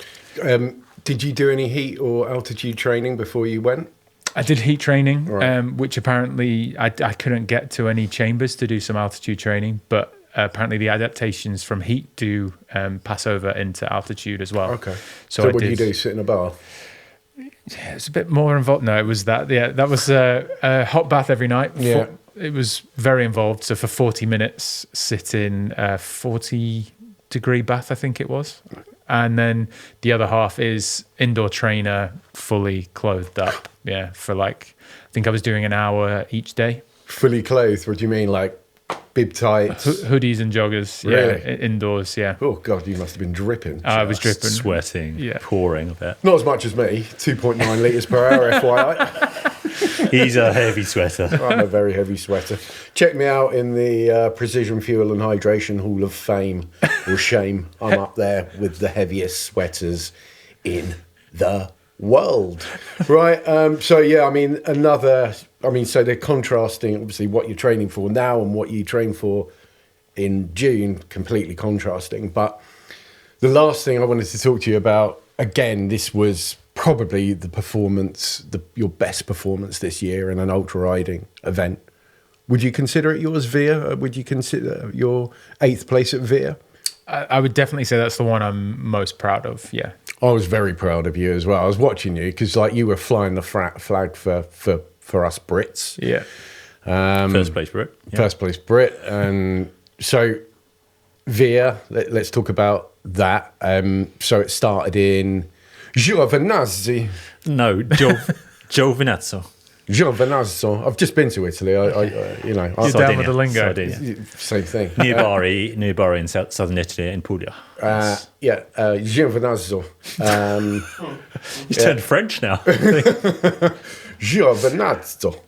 Did you do any heat or altitude training before you went? I did heat training, Right. which apparently I couldn't get to any chambers to do some altitude training, but apparently the adaptations from heat do pass over into altitude as well. Okay. So So I what do you did- do? Sit in a bath? Yeah, it's a bit more involved. No, it was that. Yeah, that was a hot bath every night. Yeah. It was very involved. So for 40 minutes, sit in a 40-degree bath, I think it was. And then the other half is indoor trainer, fully clothed up. Yeah, for like, I think I was doing an hour each day. Fully clothed? What do you mean, like bib tights? Hoodies and joggers. Really? Yeah, indoors. Yeah. Oh, God, you must have been dripping. I was dripping. Sweating, Yeah. pouring a bit. Not as much as me, 2.9 litres per hour, FYI. He's a heavy sweater. I'm a very heavy sweater. Check me out in the Precision Fuel and Hydration Hall of Fame or Shame. I'm up there with the heaviest sweaters in the world. Right. So, yeah, so they're contrasting, obviously, what you're training for now and what you train for in June, completely contrasting. But the last thing I wanted to talk to you about, again, this was probably the performance, your best performance this year in an ultra riding event. Would you consider it yours, Via? Would you consider your 8th place at Via? I would definitely say that's the one I'm most proud of. Yeah. I was very proud of you as well. I was watching you because, like, you were flying the flag for us Brits. Yeah. First place Brit. Yeah. First place Brit. And so, Via, let's talk about that. So it started in Giovinazzi. No, Giovinazzo. Giovinazzo. I've just been to Italy. I You're down Sardinia. with the lingo. Sardinia. same thing. Near Bari in southern Italy, in Puglia. Giovinazzo. He's turned French now. Giovinazzo.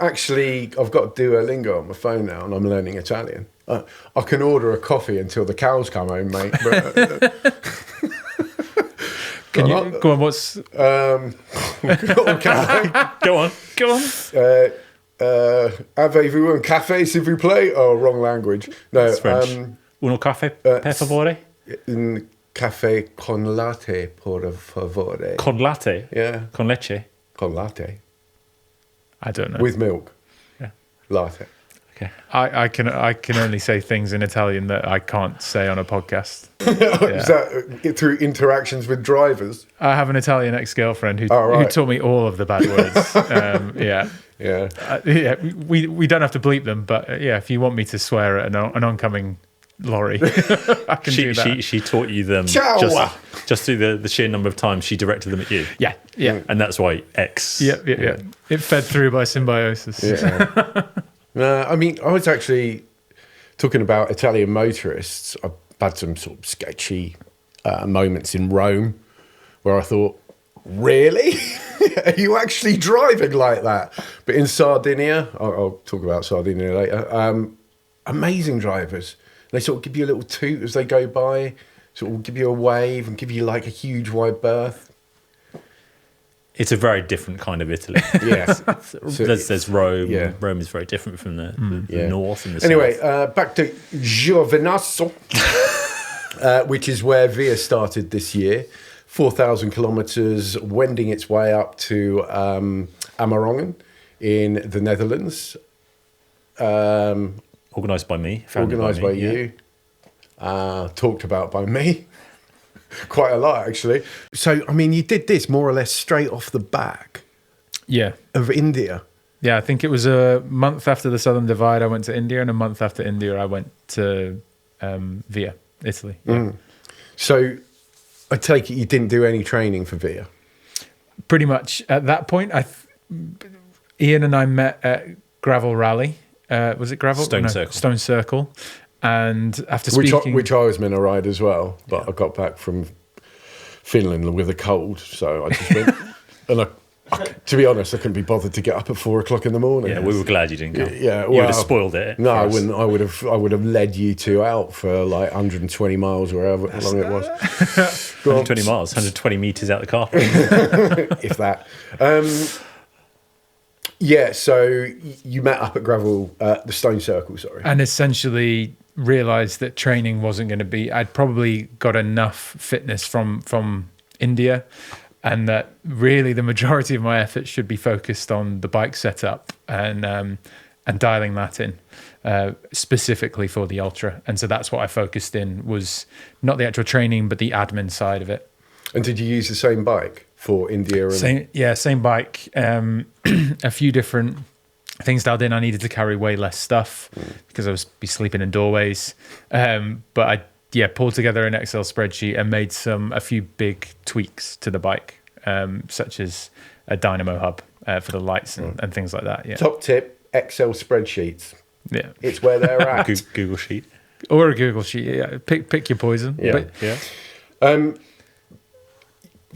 Actually, I've got Duolingo on my phone now, and I'm learning Italian. I can order a coffee until the cows come home, mate. But, Can you go on? What's okay. Go on. Avez-vous un café, s'il vous plaît? Oh, wrong language. No, It's French. Uno caffè, per favore? un café con latte, por favore. Con latte? Yeah, Con leche? con latte. I don't know. With milk. Yeah. Latte. Okay. I can only say things in Italian that I can't say on a podcast. Is that through interactions with drivers? I have an Italian ex-girlfriend who Oh, right. who taught me all of the bad words. Yeah. Yeah. We don't have to bleep them, but yeah, if you want me to swear at an oncoming lorry, I can do that. She taught you them Ciao. just through the sheer number of times she directed them at you. Yeah. And that's why X. Yeah. It fed through by symbiosis. Yeah. No, I mean, I was actually talking about Italian motorists. I've had some sort of sketchy moments in Rome where I thought, really? Are you actually driving like that? But in Sardinia, I'll talk about Sardinia later, amazing drivers. They sort of give you a little toot as they go by, sort of give you a wave and give you like a huge wide berth. It's a very different kind of Italy. Yeah. There's Rome. Yeah. Rome is very different from the Yeah. north and the Anyway, south. back to Giovenasso, which is where Via started this year. 4,000 kilometres, wending its way up to Amerongen in the Netherlands. Organised by me. founded Organised by me, yeah. you. Talked about by me. Quite a lot, actually. So, I mean, you did this more or less straight off the back Yeah. of India. Yeah, I think it was a month after the Southern Divide, I went to India, and a month after India, I went to Via, Italy. Yeah. So, I take it you didn't do any training for Via. Pretty much at that point, Ian and I met at Gravel Rally. Was it Gravel? Stone Circle. Stone Circle. And after speaking... Which I was meant to ride as well, but I got back from Finland with a cold, so I just went. And to be honest, I couldn't be bothered to get up at 4 o'clock in the morning. Yeah, we were glad you didn't come. Yeah, You would have spoiled it. No, for I us. wouldn't. I would have led you two out for like 120 miles or however long it was. Go on. 120 miles, 120 metres out the car. If that. Yeah, so you met up at Gravel, the Stone Circle, sorry. And essentially realized that training wasn't going to be... I'd probably got enough fitness from India, and that really the majority of my efforts should be focused on the bike setup and dialing that in specifically for the ultra. And so that's what I focused in, was not the actual training, but the admin side of it. And did you use the same bike for India? And Same bike. A few different things dialed in. I needed to carry way less stuff because I was sleeping in doorways. But I pulled together an Excel spreadsheet and made a few big tweaks to the bike, such as a dynamo hub for the lights and things like that. Yeah. Top tip: Excel spreadsheets. Yeah. It's where they're at. Google Sheet. Or a Google sheet. Yeah. Pick your poison. Yeah. But Yeah.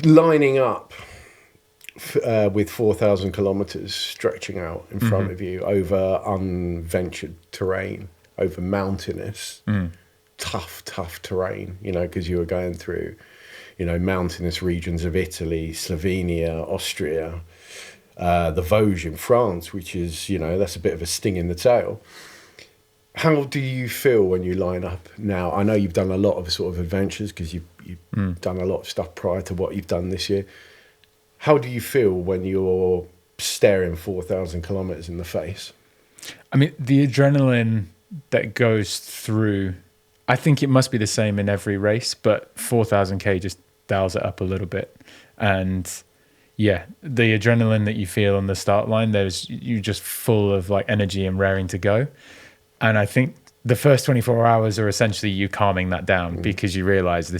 Lining up with 4,000 kilometres stretching out in front of you over unventured terrain, over mountainous, tough terrain, because you were going through, mountainous regions of Italy, Slovenia, Austria, the Vosges in France, which is, that's a bit of a sting in the tail. How do you feel when you line up now? I know you've done a lot of sort of adventures because you've done a lot of stuff prior to what you've done this year. How do you feel when you're staring 4,000 kilometres in the face? I mean, the adrenaline that goes through, I think it must be the same in every race, but 4,000k just dials it up a little bit. And yeah, the adrenaline that you feel on the start line, you're just full of like energy and raring to go. And I think the first 24 hours are essentially you calming that down because you realize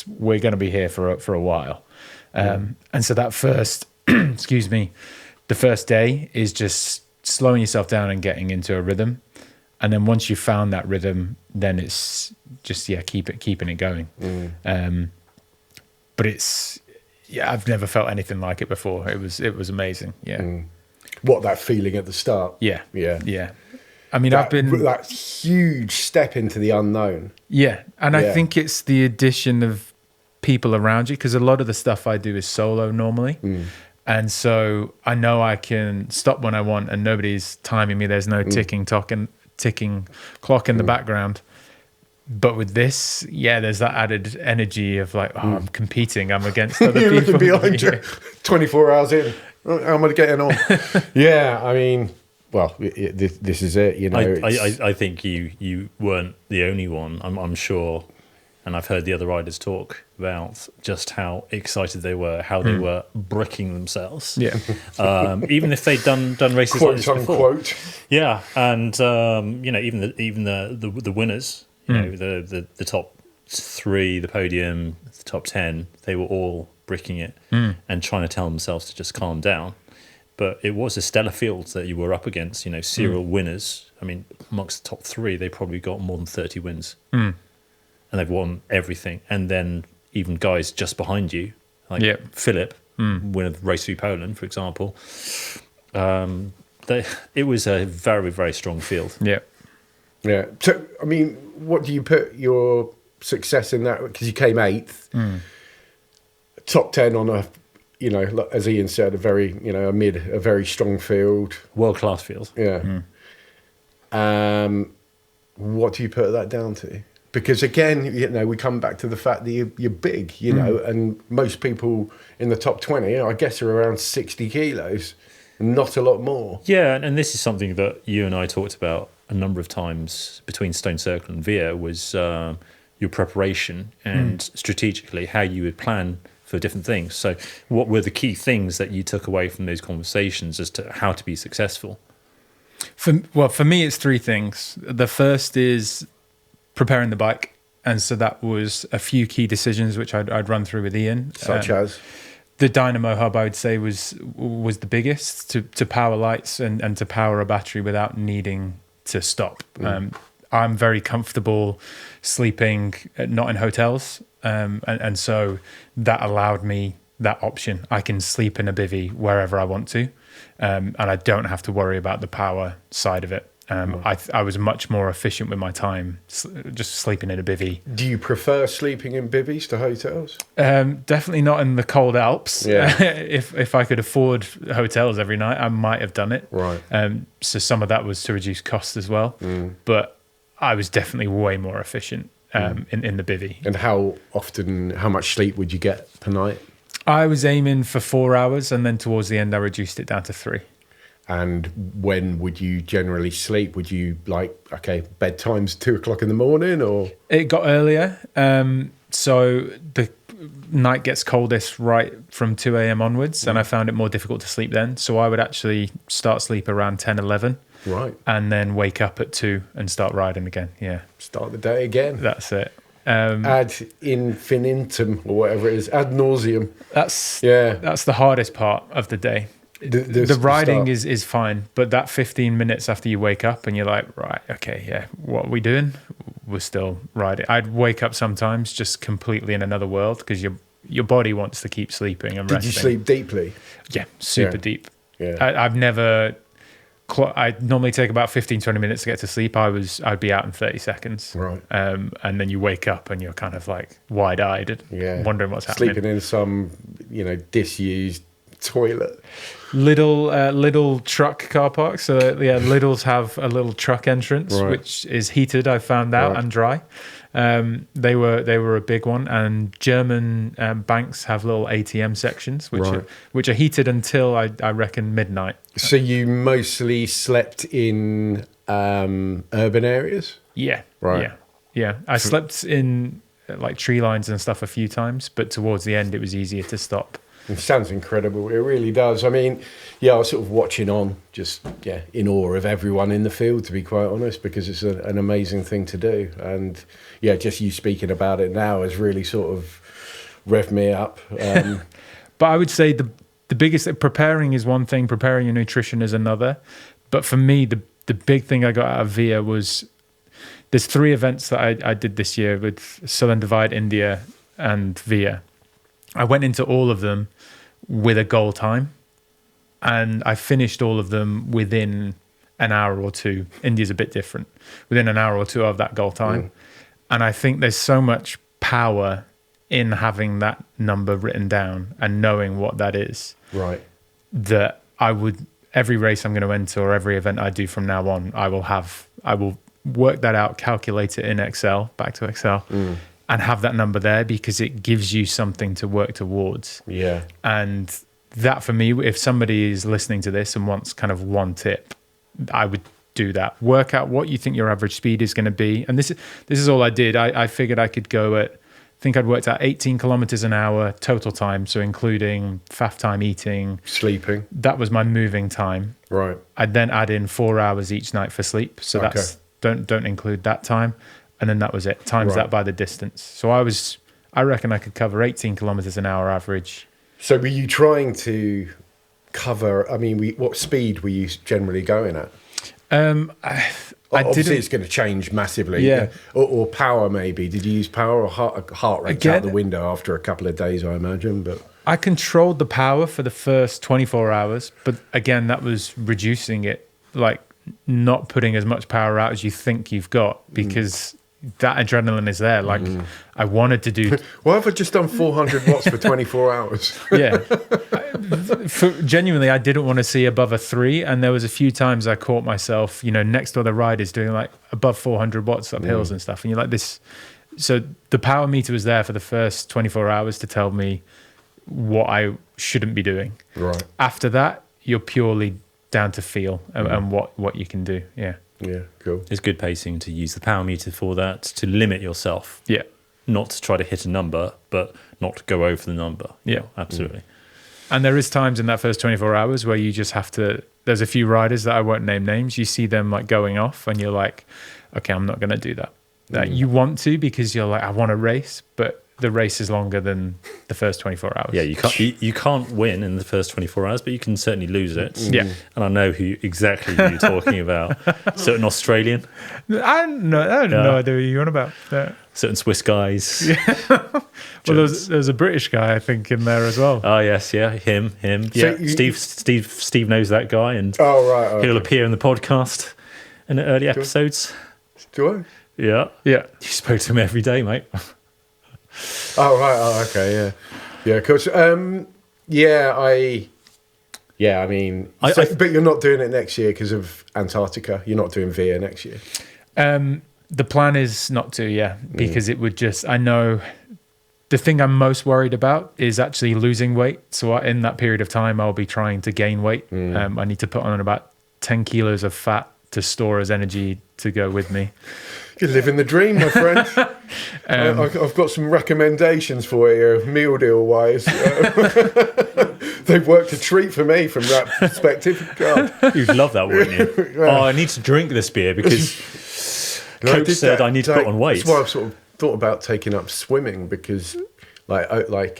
we're going to be here for a while. And so that first, the first day is just slowing yourself down and getting into a rhythm. And then once you've found that rhythm, then it's just, keeping it going. But I've never felt anything like it before. It was amazing. Yeah. What, that feeling at the start? Yeah. Yeah. I mean, that huge step into the unknown. Yeah. And I think it's the addition of people around you, because a lot of the stuff I do is solo normally. And so I know I can stop when I want and nobody's timing me. There's no ticking clock in the background. But with this, there's that added energy of like, I'm competing. I'm against other You're people. looking behind you, 24 hours in. How am I getting on? Yeah, I mean, well, this is it. I think you weren't the only one. I'm sure, and I've heard the other riders talk about just how excited they were, how they were bricking themselves. Yeah. Even if they'd done races quote like this before. unquote. Yeah, and even the winners, the top three, the podium, the top 10, they were all bricking it and trying to tell themselves to just calm down. But it was a stellar field that you were up against, serial winners. I mean, amongst the top three, they probably got more than 30 wins. And they've won everything. And then even guys just behind you, like Philip, winner of Race Through Poland, for example, it was a very, very strong field. Yeah. Yeah. So, I mean, what do you put your success in that? Because you came 8th, top 10 on a you know, like, as Ian said, a very strong field. World class field. Yeah. What do you put that down to? Because again, you know, we come back to the fact that you're big, you know, and most people in the top 20, I guess, are around 60 kilos, not a lot more. Yeah, and this is something that you and I talked about a number of times between Stone Circle and Via, was your preparation and strategically how you would plan for different things. So what were the key things that you took away from those conversations as to how to be successful? For me, it's three things. The first is preparing the bike. And so that was a few key decisions which I'd run through with Ian. Such as? The Dynamo hub, I would say, was the biggest to power lights and to power a battery without needing to stop. I'm very comfortable sleeping not in hotels. And so that allowed me that option. I can sleep in a bivvy wherever I want to. And I don't have to worry about the power side of it. I was much more efficient with my time just sleeping in a bivvy. Do you prefer sleeping in bivvies to hotels? Definitely not in the cold Alps. Yeah. If I could afford hotels every night, I might have done it. Right. So some of that was to reduce costs as well. But I was definitely way more efficient in the bivvy. And how much sleep would you get per night? I was aiming for 4 hours, and then towards the end, I reduced it down to 3. And when would you generally sleep? Would you bedtime's 2:00 in the morning, or? It got earlier. So the night gets coldest right from 2 a.m. onwards, and I found it more difficult to sleep then. So I would actually start sleep around 10, 11. Right. And then wake up at 2 and start riding again. Yeah. Start the day again. That's it. Ad infinitum, or whatever it is, ad nauseum. That's the hardest part of the day. The riding is fine, but that 15 minutes after you wake up and you're like, right, okay, yeah, what are we doing? We're still riding. I'd wake up sometimes just completely in another world because your body wants to keep sleeping and resting. Did you sleep deeply? Yeah, super deep. Yeah. I've never... I normally take about 15, 20 minutes to get to sleep. I'd be out in 30 seconds. Right. And then you wake up and you're kind of like wide-eyed, wondering what's happening. Sleeping in some, disused toilet. Little truck car park. So Lidl's have a little truck entrance, which is heated, I found out, and dry. They were a big one, and German banks have little ATM sections, which are heated until I reckon midnight. So you mostly slept in urban areas? Yeah. Right. Yeah. I slept in like tree lines and stuff a few times, but towards the end it was easier to stop. It sounds incredible. It really does. I mean, I was sort of watching on, just in awe of everyone in the field, to be quite honest, because it's an amazing thing to do. And just you speaking about it now has really sort of revved me up. But I would say the biggest, preparing is one thing, preparing your nutrition is another. But for me, the big thing I got out of Via was there's 3 events that I did this year with Southern Divide, India, and Via. I went into all of them with a goal time, and I finished all of them within an hour or two. India's a bit different. Within an hour or two of that goal time. And I think there's so much power in having that number written down and knowing what that is. Right. That every race I'm going to enter or every event I do from now on, I will work that out, calculate it in Excel, back to Excel. And have that number there because it gives you something to work towards. Yeah. And that for me, if somebody is listening to this and wants kind of one tip, I would do that. Work out what you think your average speed is going to be. And this is all I did. I figured I could go at, I think I'd worked out 18 kilometers an hour total time. So including faff time, eating, sleeping. That was my moving time. Right. I'd then add in 4 hours each night for sleep. So that's, don't include that time. And then that was it. Times that by the distance. So I reckon I could cover 18 kilometers an hour average. So were you trying to cover, what speed were you generally going at? Obviously it's going to change massively. Yeah. Or power maybe. Did you use power or heart rate out the window after a couple of days, I imagine? But I controlled the power for the first 24 hours. But again, that was reducing it, like not putting as much power out as you think you've got because... that adrenaline is there. Like I wanted to do, Why have I just done 400 watts for 24 hours? yeah. Genuinely, I didn't want to see above a 3, and there was a few times I caught myself, next to other riders doing like above 400 watts up hills and stuff, and you're like this. So the power meter was there for the first 24 hours to tell me what I shouldn't be doing. Right. After that, you're purely down to feel and what you can do. Yeah. Yeah, cool. It's good pacing to use the power meter for that, to limit yourself. Yeah. Not to try to hit a number, but not to go over the number. Yeah. Absolutely. And there is times in that first 24 hours where you just have to, there's a few riders that I won't name names. You see them like going off and you're like, okay, I'm not going to do that. You want to, because you're like, I want to race, but the race is longer than the first 24 hours. Yeah, you can't win in the first 24 hours, but you can certainly lose it. Yeah. And I know exactly who you're talking about. Certain Australian, I have no idea what you're on about. certain Swiss guys. Well, there's a British guy, I think, in there as well. Oh yes, yeah, him. So Yeah, Steve knows that guy, and Oh, right. Okay. he'll appear in the podcast in the early episodes. Do I? Yeah, Yeah. you spoke to him every day, mate. Oh, right. Oh, okay. Yeah. Yeah, coach. I mean, but you're not doing it next year because of Antarctica. You're not doing VIA next year. The plan is not to, because it would just, I know the thing I'm most worried about is actually losing weight. So in that period of time, I'll be trying to gain weight. I need to put on about 10 kilos of fat to store as energy to go with me. You're living the dream, my friend. I've got some recommendations for you, meal deal wise. They've worked a treat for me from that perspective. God. You'd love that, wouldn't you? Yeah. Oh, I need to drink this beer because Coach said I need to put on weight. That's why I've sort of thought about taking up swimming, because like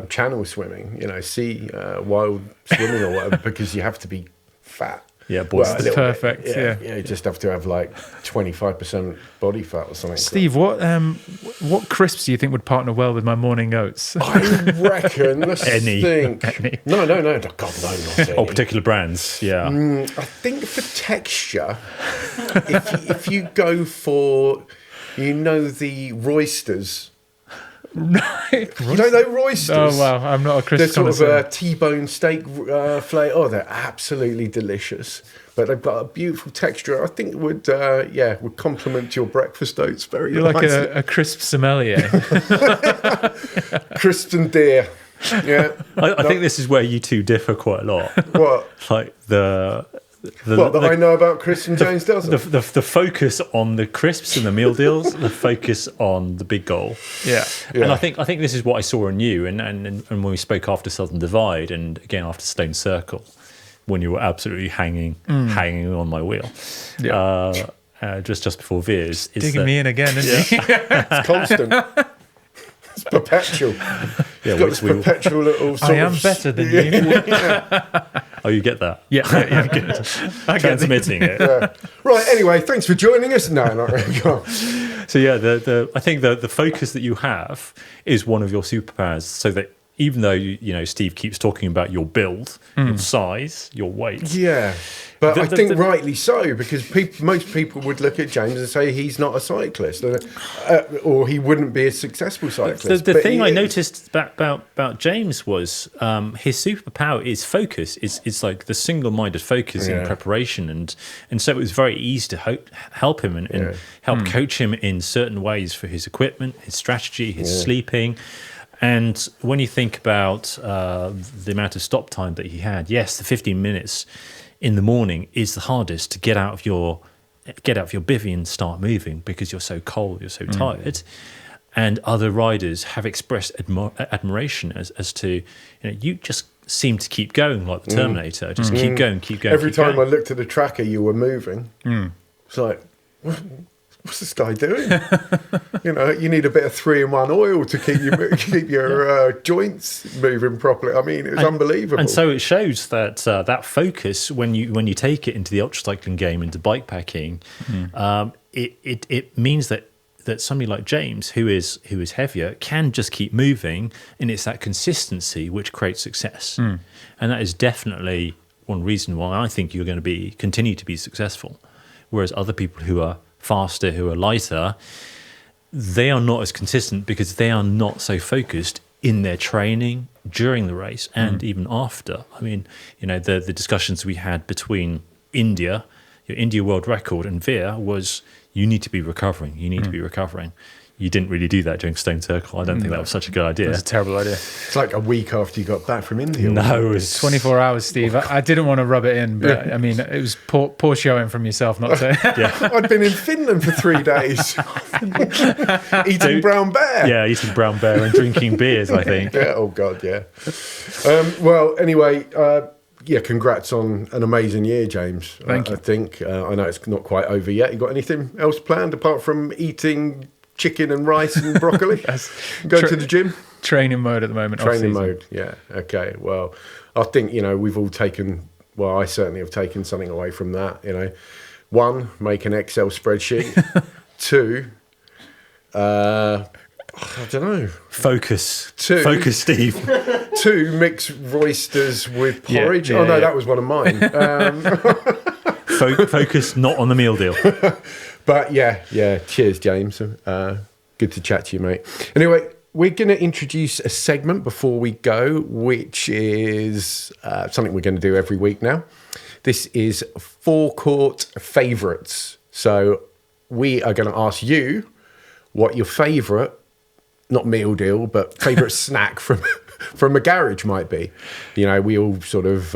channel swimming, sea wild swimming or whatever, because you have to be fat. Yeah, boys. a little Perfect, bit. yeah. You just have to have like 25% body fat or something. Steve, what crisps do you think would partner well with my morning oats? I reckon. Let's Any. think. No. God, no, not any. Oh, particular brands. Yeah. I think for texture, if you go for, the Roysters. You don't know Roysters? Oh, wow. I'm not a They're crisp sort of connoisseur. a T-bone steak flavour. Oh, they're absolutely delicious. But they've got a beautiful texture. I think would complement your breakfast oats very You're like nicely. a crisp sommelier. Crisps and deer. Yeah. I think this is where you two differ quite a lot. What? Like the I know about Chris and James doesn't. the focus on the crisps and the meal deals, the focus on the big goal. Yeah. And I think this is what I saw in you, and when we spoke after Southern Divide, and again after Stone Circle, when you were absolutely hanging on my wheel, just before Veers, is Digging me in again, isn't he? It's constant. It's perpetual. Yeah, It's got this perpetual little sort I am of... better than you. Oh, you get that? Yeah, good. I get it. Transmitting it. Yeah. Right, anyway, thanks for joining us. No, not really. Go on. So yeah, I think the focus that you have is one of your superpowers. So that even though Steve keeps talking about your build, your size, your weight. Yeah. But The- I the- think the- rightly so, because most people would look at James and say he's not a cyclist, or he wouldn't be a successful cyclist. The But thing he I is. noticed about James was his superpower is focus. It's like the single-minded focus in Yeah. preparation, and so it was very easy to help him and help coach him in certain ways for his equipment, his strategy, his sleeping. And when you think about the amount of stop time that he had, yes, the 15 minutes in the morning is the hardest to get out of your bivvy and start moving, because you're so cold, you're so tired. And other riders have expressed admiration as to, you just seem to keep going like the Terminator, just keep going. Every keep time going. I looked at the tracker, you were moving. It's like, what's this guy doing? You need a bit of 3-in-1 oil to keep your joints moving properly. I mean, it's unbelievable. And so it shows that that focus, when you take it into the ultracycling game, into bikepacking, it means that somebody like James, who is heavier, can just keep moving, and it's that consistency which creates success. And that is definitely one reason why I think you're going to continue to be successful, whereas other people who are faster, who are lighter, they are not as consistent because they are not so focused in their training during the race and even after. I mean, the discussions we had between India, your India world record, and Veer was, you need to be recovering. You need to be recovering. You didn't really do that during Stone Circle. I don't think that was such a good idea. That's a terrible idea. It's like a week after you got back from India. No, it was 24 hours, Steve. I didn't want to rub it in, but I mean, it was poor showing from yourself not to. Yeah, I'd been in Finland for 3 days, eating brown bear. yeah, eating brown bear and drinking beers, I think. Yeah, oh God, yeah. Well, anyway, yeah, congrats on an amazing year, James. Thank you. I think I know it's not quite over yet. You got anything else planned apart from eating chicken and rice and broccoli? Go to the gym? Training mode at the moment. Training off-season. mode, yeah. Okay, well, I think, we've all taken, well, I certainly have taken something away from that, 1, make an Excel spreadsheet. 2, I don't know. Focus, Steve. 2, mix roysters with porridge. yeah, Oh, no, yeah. that was one of mine. Focus not on the meal deal. But yeah. Cheers, James. Good to chat to you, mate. Anyway, we're going to introduce a segment before we go, which is something we're going to do every week now. This is forecourt favourites. So we are going to ask you what your favourite, not meal deal, but favourite snack from a garage might be. We all sort of,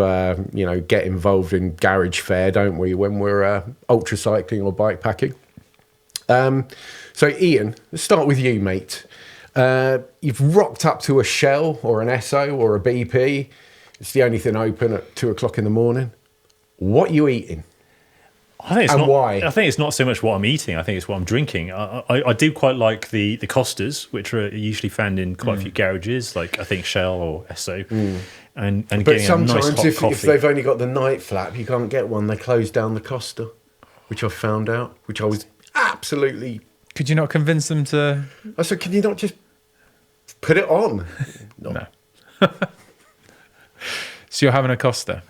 get involved in garage fare, don't we, when we're ultra cycling or bike packing. So Ian, let's start with you, mate. You've rocked up to a Shell or an Esso or a BP. It's the only thing open at 2 o'clock in the morning. What are you eating? I think it's And not, why? I think it's not so much what I'm eating. I think it's what I'm drinking. I do quite like the Costas, which are usually found in quite a few garages, like I think Shell or Esso, and But getting a sometimes nice hot if coffee. they've only got the night flap, you can't get one. They close down the Costa, which I found out, which I was absolutely... Could you not convince them to? I said, can you not just put it on? No. So you're having a Costa.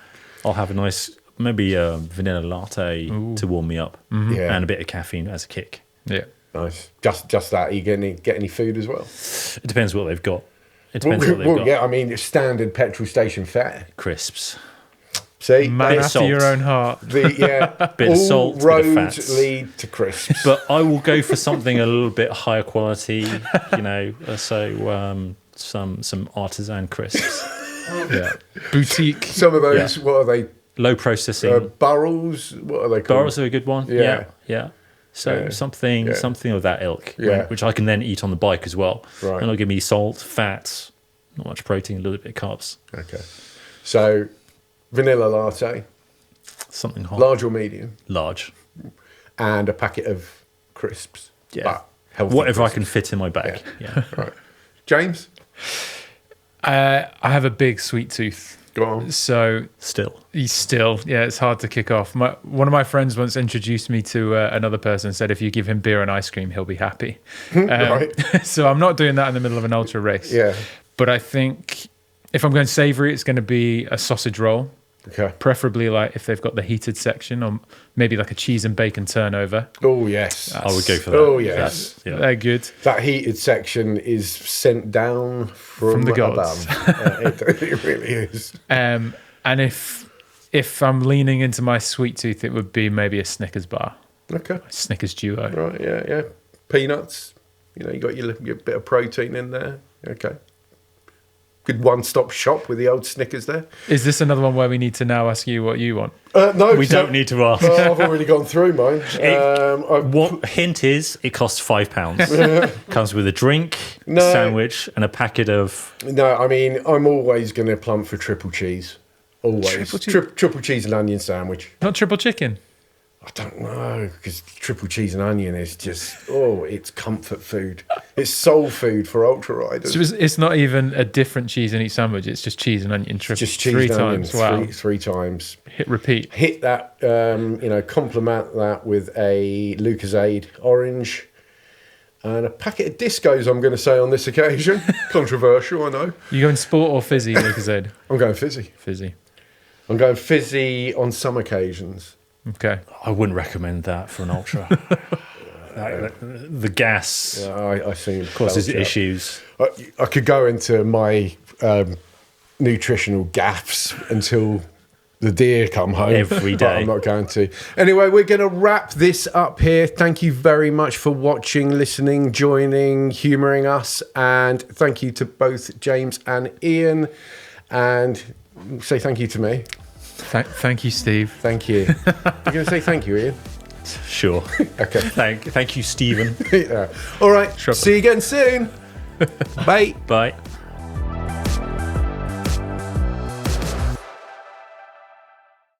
I'll have a nice, maybe a vanilla latte to warm me up, Yeah. and a bit of caffeine as a kick. Yeah. Nice. Just that. Are you going to get any food as well? It depends what they've got. It depends what they've got. Yeah, I mean, it's standard petrol station fare. Crisps. See? Man Bit of after salt. your own heart. Bit all of salt, bit of roads fats. lead to crisps. But I will go for something a little bit higher quality, some artisan crisps. Yeah. Boutique. Some of those, what are they? Low processing. Burrows? What are they called? Barrels are a good one. Yeah. Yeah. So Yeah. something Yeah. something of that ilk, Yeah. which I can then eat on the bike as well. Right. And it'll give me salt, fats, not much protein, a little bit of carbs, Okay. So, vanilla latte, something hot, large or medium, large. and a packet of crisps. Yeah. But healthy Whatever I crisps. can fit in my bag. Yeah. Right. James, I have a big sweet tooth. go on. So Still. it's hard to kick off. One of my friends once introduced me to another person and said, if you give him beer and ice cream, he'll be happy. Right. So I'm not doing that in the middle of an ultra race. Yeah. But I think if I'm going savoury, it's going to be a sausage roll, Okay. preferably like if they've got the heated section, or maybe like a cheese and bacon turnover. Oh, yes. I would go for that. Oh, yes. Yeah. They're good. That heated section is sent down from the gods. above. It really is. And if I'm leaning into my sweet tooth, it would be maybe a Snickers bar, Okay. Snickers duo. Right, yeah. Peanuts. You got your bit of protein in there. Okay. Good one-stop shop with the old Snickers there. Is this another one where we need to now ask you what you want? No, We don't need to ask. I've already gone through mine. What hint is it costs £5. Comes with a drink, No. sandwich, and a packet of. No, I mean, I'm always going to plump for triple cheese. Always. Triple cheese? Triple cheese and onion sandwich. Not triple chicken. I don't know, because triple cheese and onion is just, it's comfort food. It's soul food for ultra riders. So it's not even a different cheese in each sandwich. It's just cheese and onion. Just cheese three and onion times. Wow. three times. Hit repeat. Hit that, complement that with a Lucozade orange and a packet of discos, I'm going to say on this occasion. Controversial, I know. You going sport or fizzy, Lucozade? I'm going fizzy. Fizzy. I'm going fizzy on some occasions. Okay. I wouldn't recommend that for an ultra. The gas I think causes Belgium. issues. I could go into my nutritional gaffes until the deer come home Every but day. I'm not going to. Anyway, we're going to wrap this up here. Thank you very much for watching, listening, joining, humouring us, and thank you to both James and Ian. And say thank you to me. Thank you, Steve. Thank you. You're going to say thank you, Ian? Sure. Okay. Thank you, Stephen. Yeah. All right. Sure. See you again soon. Bye. Bye.